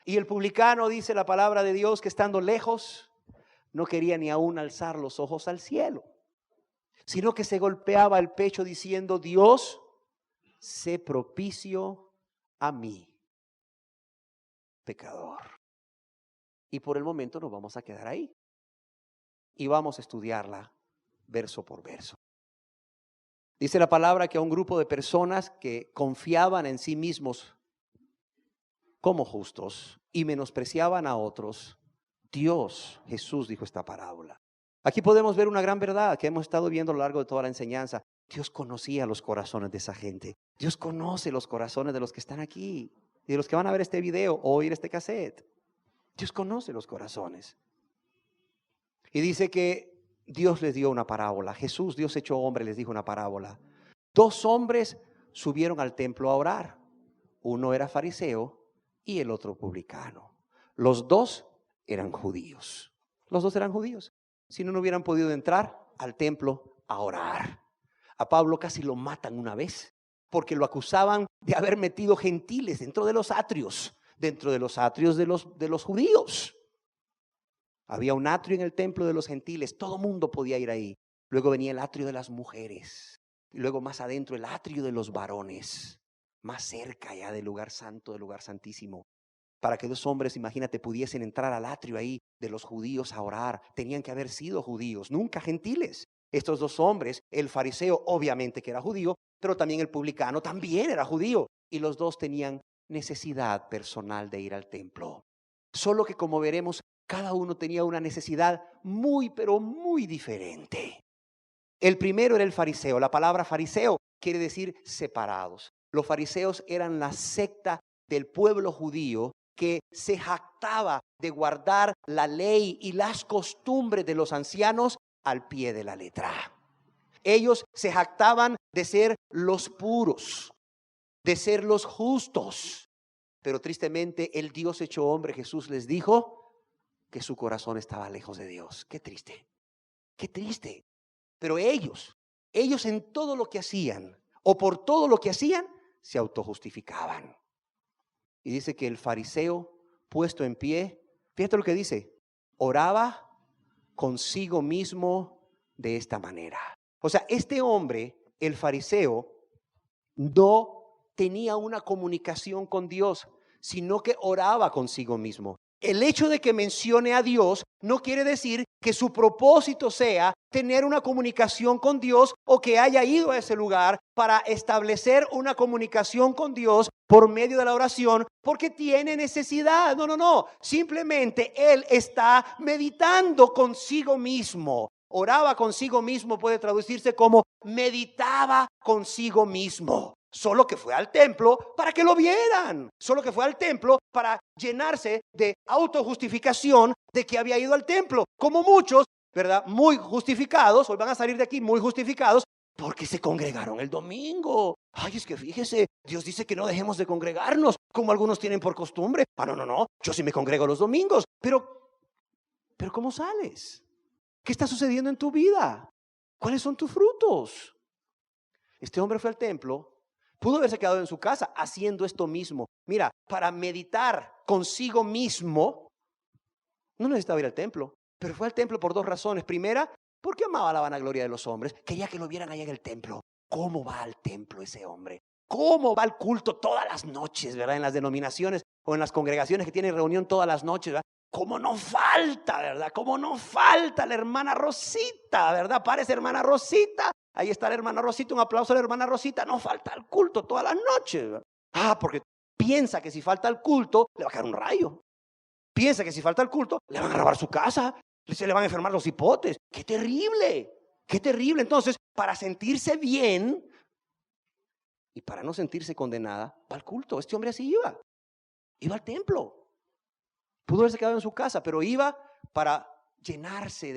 Speaker 3: Y el publicano, dice la palabra de Dios, que estando lejos, no quería ni aún alzar los ojos al cielo, sino que se golpeaba el pecho diciendo: Dios, sé propicio a mí, pecador. Y por el momento nos vamos a quedar ahí y vamos a estudiarla verso por verso. Dice la palabra que a un grupo de personas que confiaban en sí mismos como justos y menospreciaban a otros, Dios, Jesús, dijo esta parábola. Aquí podemos ver una gran verdad que hemos estado viendo a lo largo de toda la enseñanza. Dios conocía los corazones de esa gente. Dios conoce los corazones de los que están aquí y de los que van a ver este video o oír este cassette. Dios conoce los corazones. Y dice que Dios les dio una parábola. Jesús, Dios hecho hombre, les dijo una parábola. 2 hombres subieron al templo a orar. Uno era fariseo y el otro publicano. Los dos eran judíos. Los dos eran judíos. Si no, no hubieran podido entrar al templo a orar. A Pablo casi lo matan una vez porque lo acusaban de haber metido gentiles dentro de los atrios de los judíos. Había un atrio en el templo de los gentiles, todo mundo podía ir ahí. Luego venía el atrio de las mujeres y luego más adentro el atrio de los varones, más cerca ya del lugar santo, del lugar santísimo. Para que 2 hombres, imagínate, pudiesen entrar al atrio ahí de los judíos a orar, tenían que haber sido judíos, nunca gentiles. Estos dos hombres, el fariseo obviamente que era judío, pero también el publicano también era judío. Y los dos tenían necesidad personal de ir al templo. Solo que, como veremos, cada uno tenía una necesidad muy, pero muy diferente. El primero era el fariseo. La palabra fariseo quiere decir separados. Los fariseos eran la secta del pueblo judío que se jactaba de guardar la ley y las costumbres de los ancianos al pie de la letra. Ellos se jactaban de ser los puros, de ser los justos. Pero tristemente el Dios hecho hombre Jesús les dijo que su corazón estaba lejos de Dios. Qué triste, qué triste. Pero ellos en todo lo que hacían o por todo lo que hacían se autojustificaban. Y dice que el fariseo puesto en pie, fíjate lo que dice, oraba consigo mismo de esta manera. O sea, este hombre, el fariseo, no tenía una comunicación con Dios, sino que oraba consigo mismo. El hecho de que mencione a Dios no quiere decir que su propósito sea tener una comunicación con Dios o que haya ido a ese lugar para establecer una comunicación con Dios por medio de la oración porque tiene necesidad. No. Simplemente él está meditando consigo mismo. Oraba consigo mismo puede traducirse como meditaba consigo mismo. Solo que fue al templo para que lo vieran. Solo que fue al templo para llenarse de autojustificación de que había ido al templo. Como muchos, ¿verdad? Muy justificados. Hoy van a salir de aquí muy justificados porque se congregaron el domingo. Ay, es que fíjese, Dios dice que no dejemos de congregarnos como algunos tienen por costumbre. No. Yo sí me congrego los domingos. Pero ¿cómo sales? ¿Qué está sucediendo en tu vida? ¿Cuáles son tus frutos? Este hombre fue al templo. Pudo haberse quedado en su casa haciendo esto mismo. Mira, para meditar consigo mismo, no necesitaba ir al templo. Pero fue al templo por dos razones. Primera, porque amaba la vanagloria de los hombres. Quería que lo vieran allá en el templo. ¿Cómo va al templo ese hombre? ¿Cómo va al culto todas las noches, verdad? En las denominaciones o en las congregaciones que tienen reunión todas las noches, ¿verdad? ¿Cómo no falta, verdad? ¿Cómo no falta la hermana Rosita, verdad? Parece hermana Rosita. Ahí está la hermana Rosita, un aplauso a la hermana Rosita. No falta el culto todas las noches, ¿verdad? Porque piensa que si falta el culto le va a caer un rayo. Piensa que si falta el culto le van a robar su casa, se le van a enfermar los hipotes. ¡Qué terrible! ¡Qué terrible! Entonces, para sentirse bien y para no sentirse condenada, va al culto. Este hombre así iba. Iba al templo. Pudo haberse quedado en su casa, pero iba para llenarse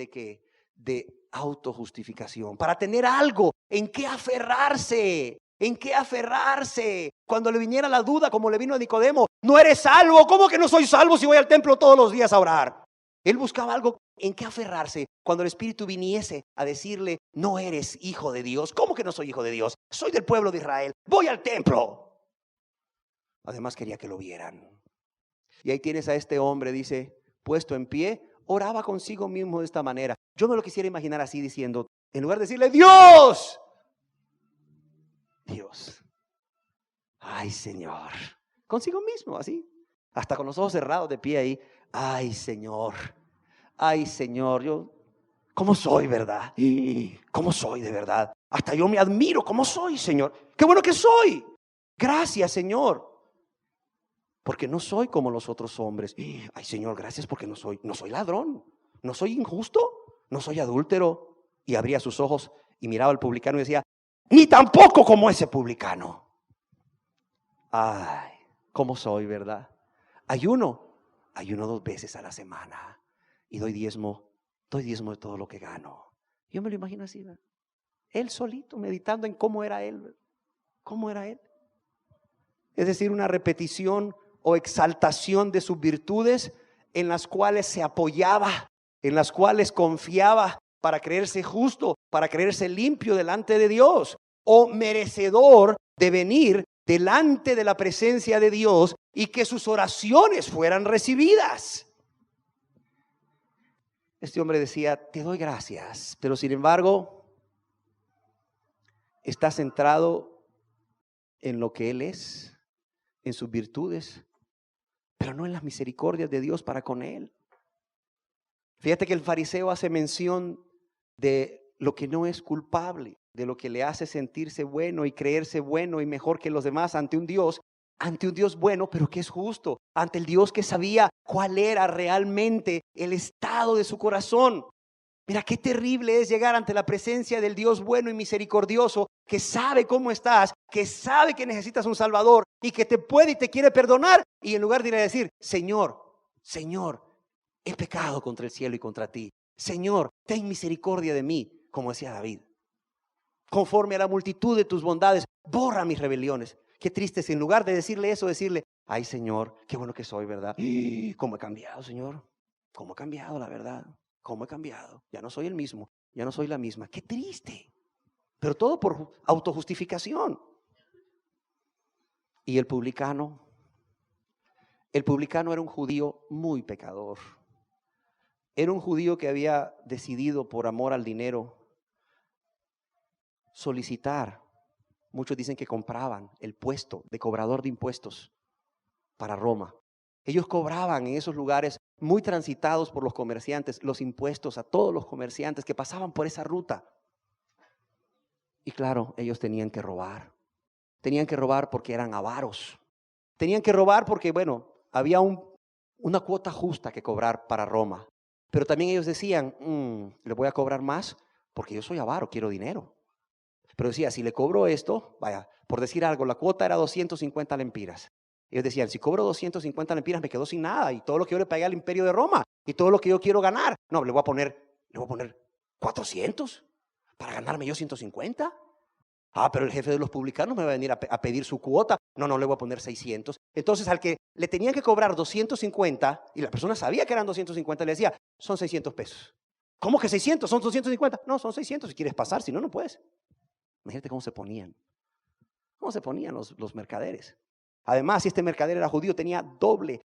Speaker 3: de autojustificación, para tener algo en qué aferrarse. ¿En qué aferrarse? Cuando le viniera la duda, como le vino a Nicodemo, no eres salvo. ¿Cómo que no soy salvo si voy al templo todos los días a orar? Él buscaba algo en qué aferrarse. Cuando el Espíritu viniese a decirle, no eres hijo de Dios. ¿Cómo que no soy hijo de Dios? Soy del pueblo de Israel. Voy al templo. Además quería que lo vieran. Y ahí tienes a este hombre, dice, puesto en pie, oraba consigo mismo de esta manera. Yo me lo quisiera imaginar así diciendo, en lugar de decirle, Dios, ay Señor, consigo mismo así, hasta con los ojos cerrados de pie ahí, ay Señor, yo, ¿cómo soy, verdad? ¿Cómo soy de verdad? Hasta yo me admiro, ¿cómo soy, Señor? ¡Qué bueno que soy! Gracias, Señor. Porque no soy como los otros hombres. Ay, Señor, gracias porque no soy ladrón, no soy injusto, no soy adúltero. Y abría sus ojos y miraba al publicano y decía, ni tampoco como ese publicano. Ay, ¿cómo soy, verdad? Ayuno 2 veces a la semana y doy diezmo de todo lo que gano. Yo me lo imagino así, ¿verdad? Él solito meditando en cómo era él, ¿verdad? ¿Cómo era él? Es decir, una repetición o exaltación de sus virtudes en las cuales se apoyaba, en las cuales confiaba para creerse justo, para creerse limpio delante de Dios o merecedor de venir delante de la presencia de Dios y que sus oraciones fueran recibidas. Este hombre decía, te doy gracias, pero sin embargo está centrado en lo que Él es, en sus virtudes, pero no en las misericordias de Dios para con él. Fíjate que el fariseo hace mención de lo que no es culpable, de lo que le hace sentirse bueno y creerse bueno y mejor que los demás ante un Dios bueno, pero que es justo, ante el Dios que sabía cuál era realmente el estado de su corazón. Mira qué terrible es llegar ante la presencia del Dios bueno y misericordioso, que sabe cómo estás, que sabe que necesitas un Salvador y que te puede y te quiere perdonar. Y en lugar de ir a decir, Señor, he pecado contra el cielo y contra ti. Señor, ten misericordia de mí, como decía David. Conforme a la multitud de tus bondades, borra mis rebeliones. Qué triste es en lugar de decirle eso, decirle, ay Señor, qué bueno que soy, ¿verdad? ¿Cómo he cambiado, Señor? ¿Cómo he cambiado, la verdad? ¿Cómo he cambiado? Ya no soy el mismo, ya no soy la misma. Qué triste. Pero todo por autojustificación. Y el publicano era un judío muy pecador. Era un judío que había decidido por amor al dinero solicitar. Muchos dicen que compraban el puesto de cobrador de impuestos para Roma. Ellos cobraban en esos lugares muy transitados por los comerciantes los impuestos a todos los comerciantes que pasaban por esa ruta. Y claro, ellos tenían que robar. Tenían que robar porque eran avaros. Tenían que robar porque, bueno, había una cuota justa que cobrar para Roma. Pero también ellos decían, le voy a cobrar más porque yo soy avaro, quiero dinero. Pero decía, si le cobro esto, vaya, por decir algo, la cuota era 250 lempiras. Ellos decían, si cobro 250 lempiras me quedo sin nada y todo lo que yo le pagué al imperio de Roma y todo lo que yo quiero ganar. No, le voy a poner 400 para ganarme yo 150. Pero el jefe de los publicanos me va a venir a pedir su cuota. No, le voy a poner 600. Entonces al que le tenían que cobrar 250 y la persona sabía que eran 250, le decía, son 600 pesos. ¿Cómo que 600? ¿Son 250? No, son 600 si quieres pasar, si no, no puedes. Imagínate cómo se ponían. ¿Cómo se ponían los mercaderes? Además, si este mercader era judío, tenía doble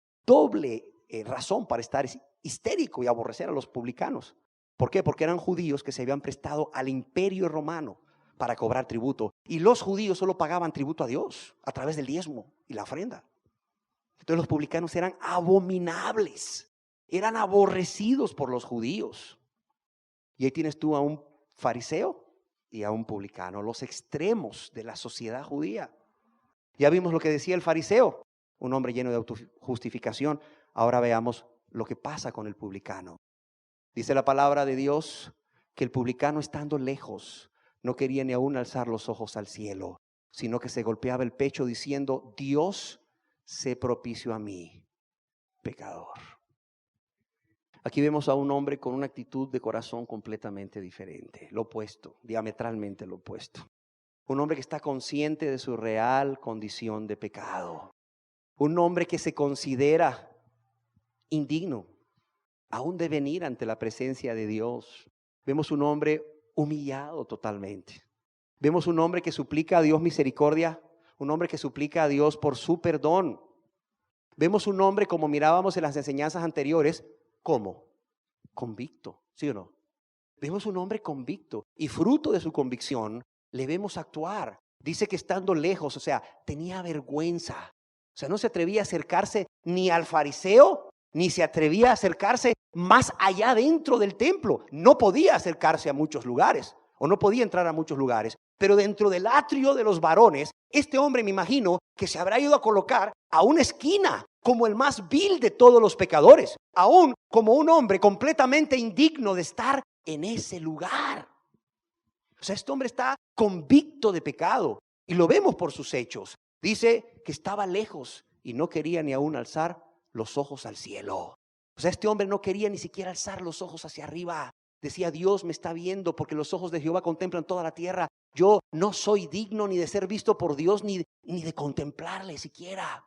Speaker 3: razón para estar histérico y aborrecer a los publicanos. ¿Por qué? Porque eran judíos que se habían prestado al imperio romano para cobrar tributo. Y los judíos solo pagaban tributo a Dios a través del diezmo y la ofrenda. Entonces los publicanos eran abominables, eran aborrecidos por los judíos. Y ahí tienes tú a un fariseo y a un publicano, los extremos de la sociedad judía. Ya vimos lo que decía el fariseo, un hombre lleno de autojustificación. Ahora veamos lo que pasa con el publicano. Dice la palabra de Dios que el publicano, estando lejos, no quería ni aún alzar los ojos al cielo, sino que se golpeaba el pecho diciendo, Dios, sé propicio a mí, pecador. Aquí vemos a un hombre con una actitud de corazón completamente diferente, lo opuesto, diametralmente lo opuesto. Un hombre que está consciente de su real condición de pecado. Un hombre que se considera indigno aún de venir ante la presencia de Dios. Vemos un hombre humillado totalmente. Vemos un hombre que suplica a Dios misericordia, un hombre que suplica a Dios por su perdón. Vemos un hombre, como mirábamos en las enseñanzas anteriores, ¿cómo? Convicto, ¿sí o no? Vemos un hombre convicto y fruto de su convicción le vemos actuar. Dice que estando lejos, o sea, tenía vergüenza. O sea, no se atrevía a acercarse ni al fariseo, ni se atrevía a acercarse más allá dentro del templo. No podía acercarse a muchos lugares, o no podía entrar a muchos lugares. Pero dentro del atrio de los varones, este hombre, me imagino, que se habrá ido a colocar a una esquina, como el más vil de todos los pecadores, aún como un hombre completamente indigno de estar en ese lugar. O sea, este hombre está convicto de pecado y lo vemos por sus hechos. Dice que estaba lejos y no quería ni aún alzar los ojos al cielo. O sea, este hombre no quería ni siquiera alzar los ojos hacia arriba. Decía, Dios me está viendo porque los ojos de Jehová contemplan toda la tierra. Yo no soy digno ni de ser visto por Dios ni de contemplarle siquiera.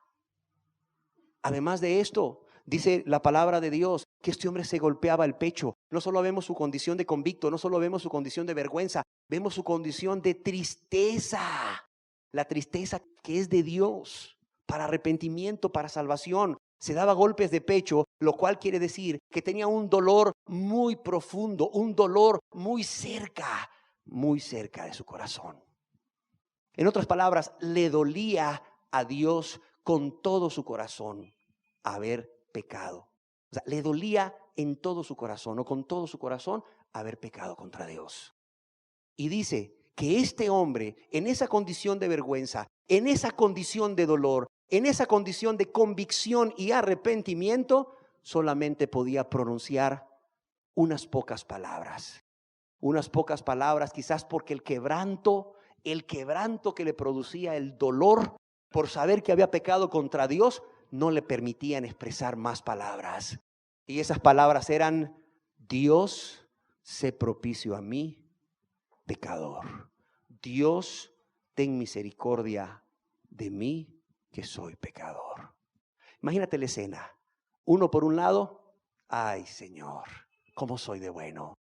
Speaker 3: Además de esto, dice la palabra de Dios que este hombre se golpeaba el pecho. No solo vemos su condición de convicto, no solo vemos su condición de vergüenza, vemos su condición de tristeza. La tristeza que es de Dios para arrepentimiento, para salvación. Se daba golpes de pecho, lo cual quiere decir que tenía un dolor muy profundo, un dolor muy cerca de su corazón. En otras palabras, le dolía a Dios con todo su corazón haber pecado. O sea, le dolía en todo su corazón o con todo su corazón haber pecado contra Dios. Y dice que este hombre, en esa condición de vergüenza, en esa condición de dolor, en esa condición de convicción y arrepentimiento, solamente podía pronunciar unas pocas palabras. Unas pocas palabras, quizás porque el quebranto que le producía el dolor por saber que había pecado contra Dios, no le permitían expresar más palabras. Y esas palabras eran: Dios, sé propicio a mí, pecador. Dios, ten misericordia de mí, que soy pecador. Imagínate la escena. Uno por un lado: ay, Señor, cómo soy de bueno.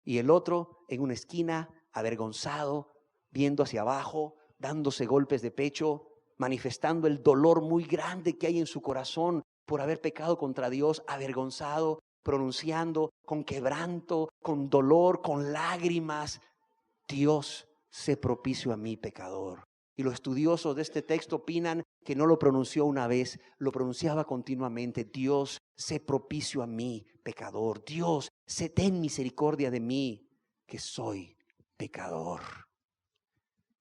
Speaker 3: Y el otro en una esquina, avergonzado, viendo hacia abajo, dándose golpes de pecho, manifestando el dolor muy grande que hay en su corazón por haber pecado contra Dios, avergonzado, pronunciando con quebranto, con dolor, con lágrimas: Dios, sé propicio a mí, pecador. Y los estudiosos de este texto opinan que no lo pronunció una vez, lo pronunciaba continuamente: Dios, sé propicio a mí, pecador. Dios, ten misericordia de mí, que soy pecador.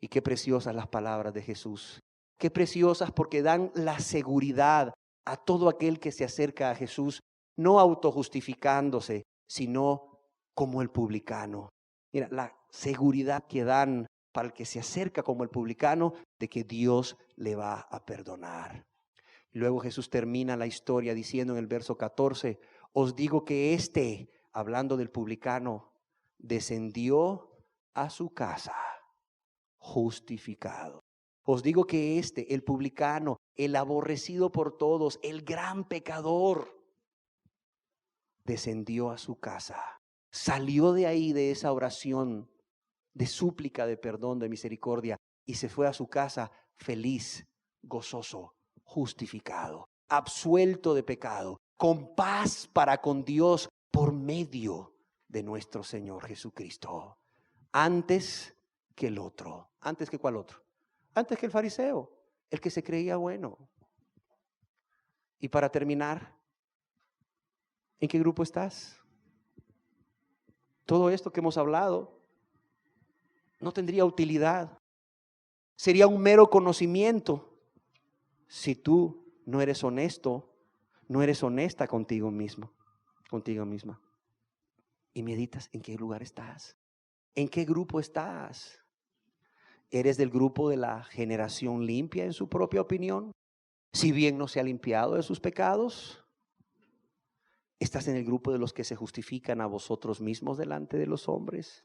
Speaker 3: Y qué preciosas las palabras de Jesús. Qué preciosas, porque dan la seguridad a todo aquel que se acerca a Jesús, no autojustificándose, sino como el publicano. Mira, la seguridad que dan para el que se acerca como el publicano de que Dios le va a perdonar. Luego Jesús termina la historia diciendo en el verso 14: os digo que hablando del publicano, descendió a su casa justificado. Os digo que el publicano, el aborrecido por todos, el gran pecador, descendió a su casa, salió de ahí, de esa oración de súplica, de perdón, de misericordia, y se fue a su casa feliz, gozoso, justificado, absuelto de pecado, con paz para con Dios por medio de nuestro Señor Jesucristo. Antes que el otro. ¿Antes que cuál otro? Antes que el fariseo, el que se creía bueno. Y para terminar, ¿en qué grupo estás? Todo esto que hemos hablado no tendría utilidad. Sería un mero conocimiento si tú no eres honesto, no eres honesta contigo mismo, contigo misma. Y meditas en qué lugar estás. ¿En qué grupo estás? ¿Eres del grupo de la generación limpia en su propia opinión? Si bien no se ha limpiado de sus pecados. ¿Estás en el grupo de los que se justifican a vosotros mismos delante de los hombres?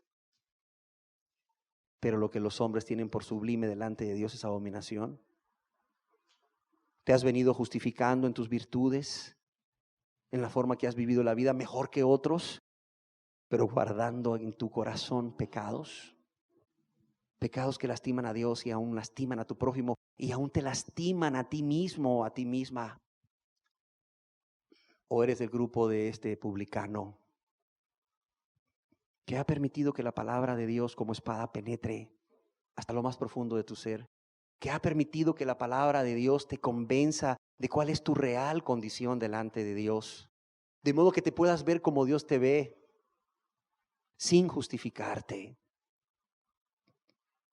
Speaker 3: Pero lo que los hombres tienen por sublime delante de Dios es abominación. ¿Te has venido justificando en tus virtudes, en la forma que has vivido la vida mejor que otros, pero guardando en tu corazón pecados? Pecados que lastiman a Dios y aún lastiman a tu prójimo y aún te lastiman a ti mismo o a ti misma. ¿O eres del grupo de este publicano que ha permitido que la palabra de Dios como espada penetre hasta lo más profundo de tu ser? Que ha permitido que la palabra de Dios te convenza de cuál es tu real condición delante de Dios, de modo que te puedas ver como Dios te ve, sin justificarte.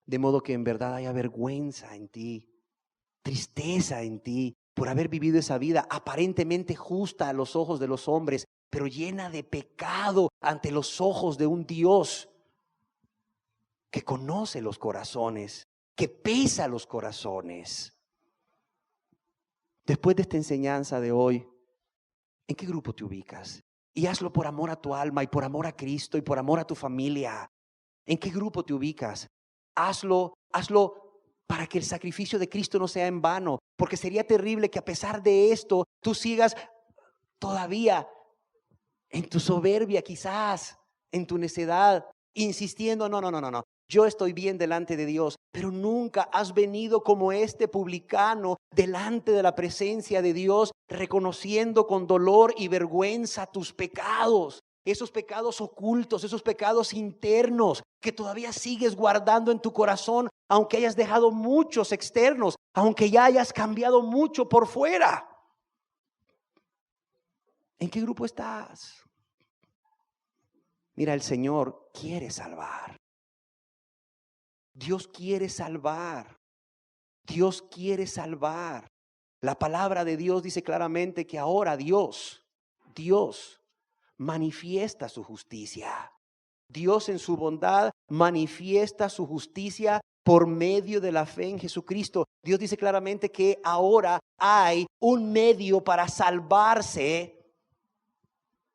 Speaker 3: De modo que en verdad haya vergüenza en ti, tristeza en ti, por haber vivido esa vida aparentemente justa a los ojos de los hombres, pero llena de pecado ante los ojos de un Dios que conoce los corazones, que pesa los corazones. Después de esta enseñanza de hoy, ¿en qué grupo te ubicas? Y hazlo por amor a tu alma y por amor a Cristo y por amor a tu familia. ¿En qué grupo te ubicas? Hazlo para que el sacrificio de Cristo no sea en vano, porque sería terrible que a pesar de esto tú sigas todavía en tu soberbia, quizás en tu necedad, insistiendo: no. Yo estoy bien delante de Dios, pero nunca has venido como este publicano delante de la presencia de Dios, reconociendo con dolor y vergüenza tus pecados. Esos pecados ocultos, esos pecados internos que todavía sigues guardando en tu corazón, aunque hayas dejado muchos externos, aunque ya hayas cambiado mucho por fuera. ¿En qué grupo estás? Mira, el Señor quiere salvar. Dios quiere salvar. Dios quiere salvar. La palabra de Dios dice claramente que ahora Dios manifiesta su justicia. Dios en su bondad manifiesta su justicia por medio de la fe en Jesucristo. Dios dice claramente que ahora hay un medio para salvarse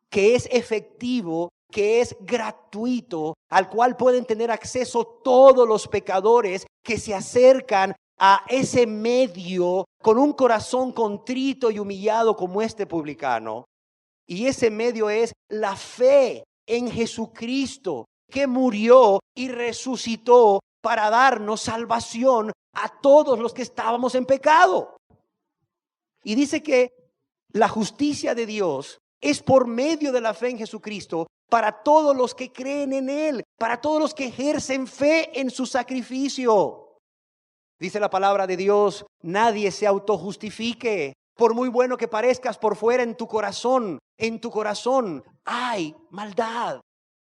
Speaker 3: que es efectivo, que es gratuito, al cual pueden tener acceso todos los pecadores que se acercan a ese medio con un corazón contrito y humillado como este publicano. Y ese medio es la fe en Jesucristo, que murió y resucitó para darnos salvación a todos los que estábamos en pecado. Y dice que la justicia de Dios es por medio de la fe en Jesucristo para todos los que creen en Él, para todos los que ejercen fe en su sacrificio. Dice la palabra de Dios, nadie se autojustifique. Por muy bueno que parezcas por fuera, en tu corazón hay maldad.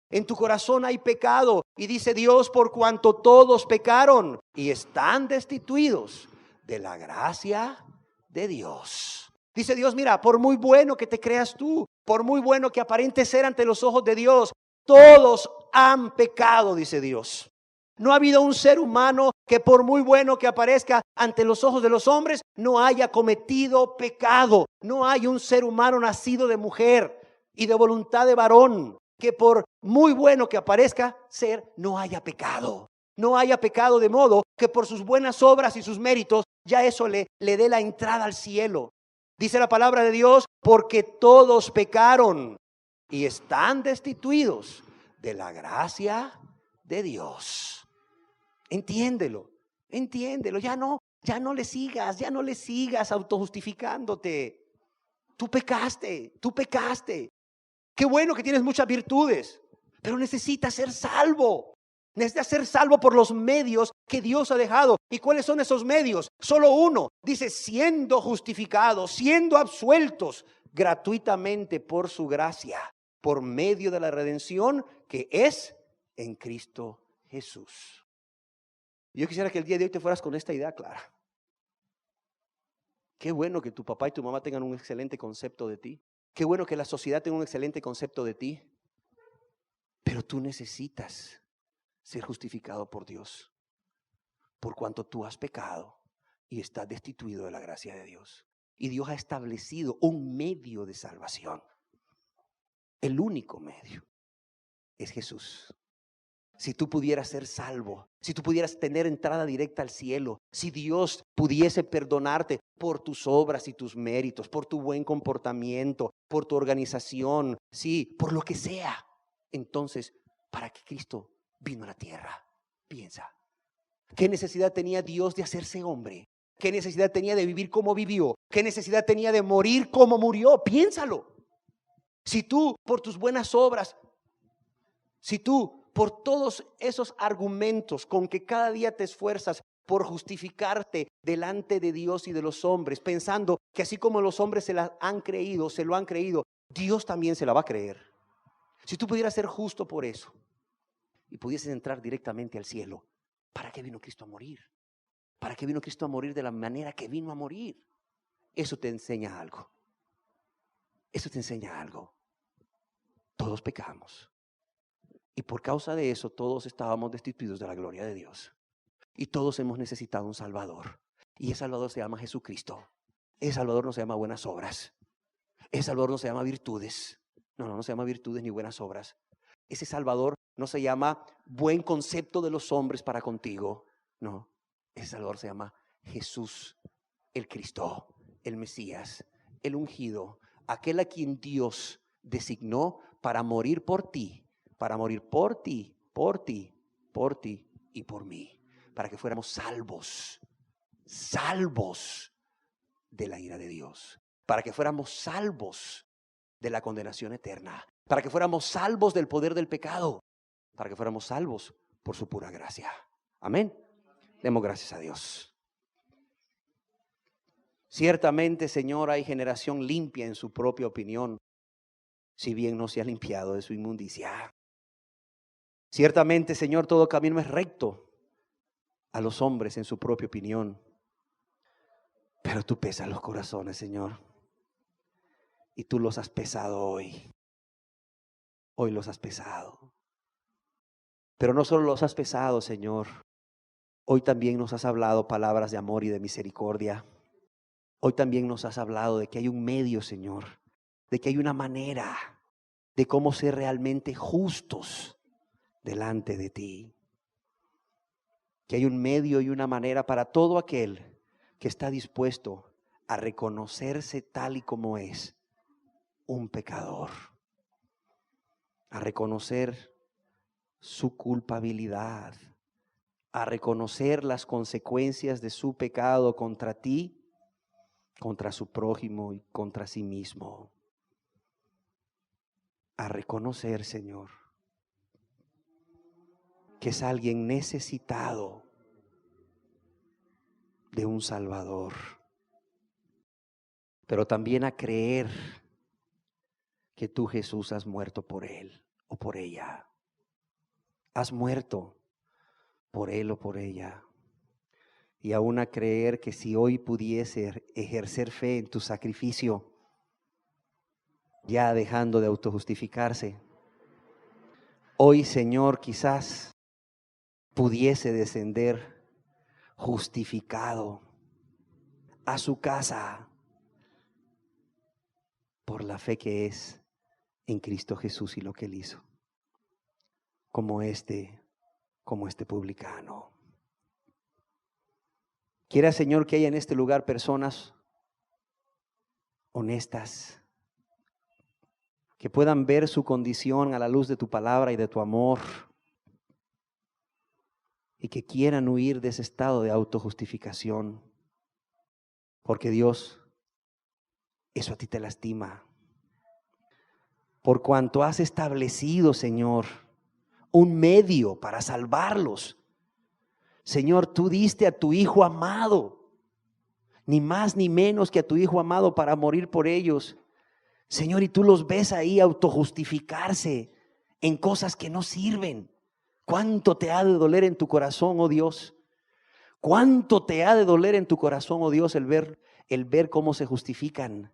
Speaker 3: En tu corazón hay pecado. Y dice Dios, por cuanto todos pecaron y están destituidos de la gracia de Dios. Dice Dios, mira, por muy bueno que te creas tú, por muy bueno que aparentes ser ante los ojos de Dios, todos han pecado, dice Dios. No ha habido un ser humano que por muy bueno que aparezca ante los ojos de los hombres, no haya cometido pecado. No hay un ser humano nacido de mujer y de voluntad de varón que por muy bueno que aparezca ser, no haya pecado. No haya pecado, de modo que por sus buenas obras y sus méritos ya eso le dé la entrada al cielo. Dice la palabra de Dios, porque todos pecaron y están destituidos de la gracia de Dios. Entiéndelo. Ya no le sigas autojustificándote. Tú pecaste. Qué bueno que tienes muchas virtudes, pero necesitas ser salvo. Necesitas ser salvo por los medios que Dios ha dejado. ¿Y cuáles son esos medios? Solo uno. Dice, siendo justificados, siendo absueltos gratuitamente por su gracia, por medio de la redención que es en Cristo Jesús. Yo quisiera que el día de hoy te fueras con esta idea clara. Qué bueno que tu papá y tu mamá tengan un excelente concepto de ti. Qué bueno que la sociedad tenga un excelente concepto de ti. Pero tú necesitas ser justificado por Dios, por cuanto tú has pecado y estás destituido de la gracia de Dios. Y Dios ha establecido un medio de salvación. El único medio es Jesús. Si tú pudieras ser salvo, si tú pudieras tener entrada directa al cielo, si Dios pudiese perdonarte por tus obras y tus méritos, por tu buen comportamiento, por tu organización, sí, por lo que sea, entonces, ¿para qué Cristo vino a la tierra? Piensa. ¿Qué necesidad tenía Dios de hacerse hombre? ¿Qué necesidad tenía de vivir como vivió? ¿Qué necesidad tenía de morir como murió? Piénsalo. Si tú, por tus buenas obras, si tú, por todos esos argumentos con que cada día te esfuerzas por justificarte delante de Dios y de los hombres, pensando que así como los hombres se lo han creído, Dios también se la va a creer. Si tú pudieras ser justo por eso y pudieses entrar directamente al cielo, ¿para qué vino Cristo a morir? ¿Para qué vino Cristo a morir de la manera que vino a morir? Eso te enseña algo. Todos pecamos. Y por causa de eso todos estábamos destituidos de la gloria de Dios. Y todos hemos necesitado un Salvador. Y ese Salvador se llama Jesucristo. Ese Salvador no se llama buenas obras. Ese Salvador no se llama virtudes. No se llama virtudes ni buenas obras. Ese Salvador no se llama buen concepto de los hombres para contigo. No, ese Salvador se llama Jesús, el Cristo, el Mesías, el ungido, aquel a quien Dios designó para morir por ti. Para morir por ti y por mí, para que fuéramos salvos de la ira de Dios, para que fuéramos salvos de la condenación eterna, para que fuéramos salvos del poder del pecado, para que fuéramos salvos por su pura gracia. Amén. Demos gracias a Dios. Ciertamente, Señor, hay generación limpia en su propia opinión, si bien no se ha limpiado de su inmundicia. Ciertamente, Señor, todo camino es recto a los hombres en su propia opinión. Pero tú pesas los corazones, Señor. Y tú los has pesado hoy. Hoy los has pesado. Pero no solo los has pesado, Señor. Hoy también nos has hablado palabras de amor y de misericordia. Hoy también nos has hablado de que hay un medio, Señor. De que hay una manera de cómo ser realmente justos delante de ti. Que hay un medio y una manera para todo aquel que está dispuesto a reconocerse tal y como es, un pecador. A reconocer su culpabilidad, a reconocer las consecuencias de su pecado contra ti, contra su prójimo y contra sí mismo. A reconocer, Señor, que es alguien necesitado de un Salvador. Pero también a creer que tú, Jesús, has muerto por él o por ella. Has muerto por él o por ella. Y aún a creer que si hoy pudiese ejercer fe en tu sacrificio, ya dejando de autojustificarse, hoy, Señor, quizás pudiese descender justificado a su casa por la fe que es en Cristo Jesús y lo que él hizo, como este publicano. Quiera, Señor, que haya en este lugar personas honestas, que puedan ver su condición a la luz de tu palabra y de tu amor, y que quieran huir de ese estado de autojustificación, porque Dios, eso a ti te lastima. Por cuanto has establecido, Señor, un medio para salvarlos. Señor, tú diste a tu Hijo amado, ni más ni menos que a tu Hijo amado para morir por ellos. Señor, y tú los ves ahí autojustificarse en cosas que no sirven. ¿Cuánto te ha de doler en tu corazón, oh Dios? ¿Cuánto te ha de doler en tu corazón, oh Dios, el ver cómo se justifican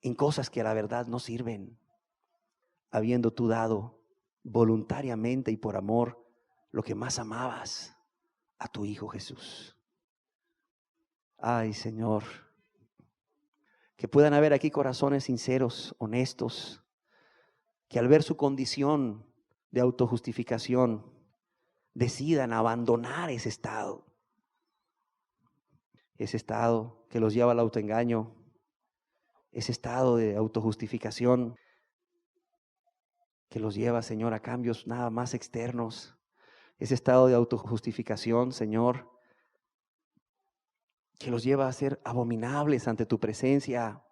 Speaker 3: en cosas que a la verdad no sirven, habiendo tú dado voluntariamente y por amor lo que más amabas, a tu Hijo Jesús? Ay, Señor, que puedan haber aquí corazones sinceros, honestos, que al ver su condición de autojustificación decidan abandonar ese estado que los lleva al autoengaño, ese estado de autojustificación que los lleva, Señor, a cambios nada más externos, ese estado de autojustificación, Señor, que los lleva a ser abominables ante tu presencia,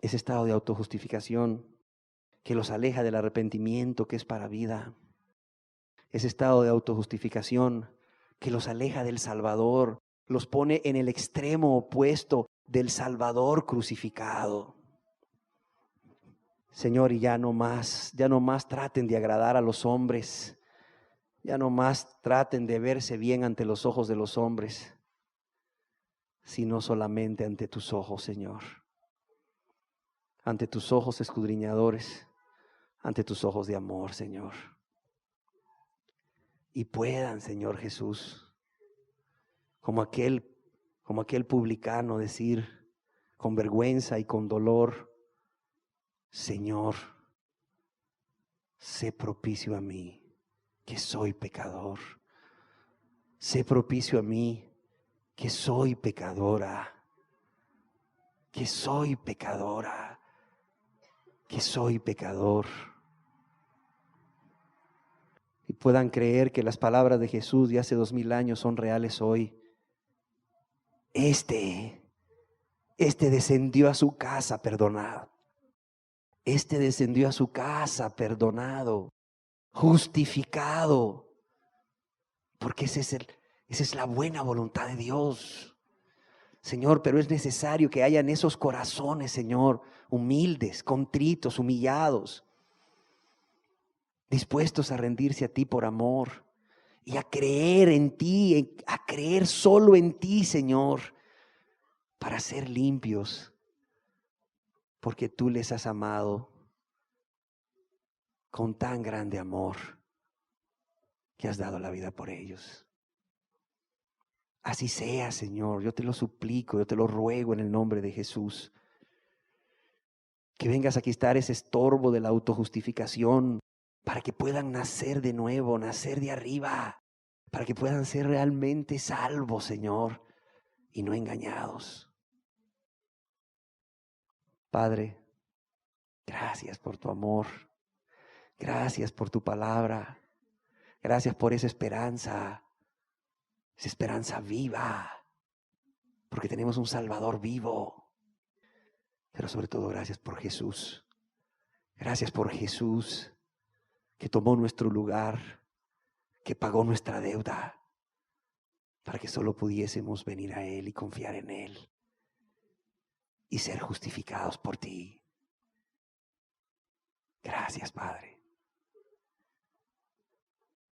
Speaker 3: ese estado de autojustificación que los aleja del arrepentimiento que es para vida, ese estado de autojustificación que los aleja del Salvador, los pone en el extremo opuesto del Salvador crucificado. Señor, y ya no más traten de agradar a los hombres, ya no más traten de verse bien ante los ojos de los hombres, sino solamente ante tus ojos, Señor, ante tus ojos escudriñadores, ante tus ojos de amor, Señor. Y puedan, Señor Jesús, como aquel publicano, decir con vergüenza y con dolor: Señor, sé propicio a mí, que soy pecador. Sé propicio a mí, que soy pecadora. Que soy pecadora. Que soy pecador. Y puedan creer que las palabras de Jesús de hace 2000 años son reales hoy. Este descendió a su casa perdonado. Este descendió a su casa perdonado, justificado, porque esa es la buena voluntad de Dios, Señor. Pero es necesario que hayan esos corazones, Señor, humildes, contritos, humillados, dispuestos a rendirse a ti por amor y a creer en ti, a creer solo en ti, Señor, para ser limpios, porque tú les has amado con tan grande amor que has dado la vida por ellos. Así sea, Señor, yo te lo suplico, yo te lo ruego en el nombre de Jesús. Que vengas a quitar ese estorbo de la autojustificación para que puedan nacer de nuevo, nacer de arriba, para que puedan ser realmente salvos, Señor, y no engañados. Padre, gracias por tu amor, gracias por tu palabra, gracias por esa esperanza viva, porque tenemos un Salvador vivo. Pero sobre todo gracias por Jesús. Gracias por Jesús que tomó nuestro lugar, que pagó nuestra deuda para que solo pudiésemos venir a Él y confiar en Él y ser justificados por ti. Gracias, Padre.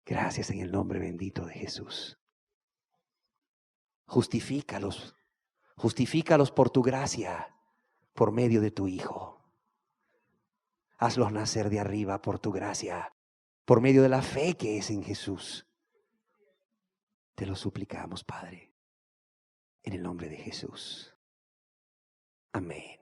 Speaker 3: Gracias en el nombre bendito de Jesús. Justifícalos por tu gracia, por medio de tu Hijo. Hazlos nacer de arriba por tu gracia, por medio de la fe que es en Jesús. Te lo suplicamos, Padre, en el nombre de Jesús. Amén.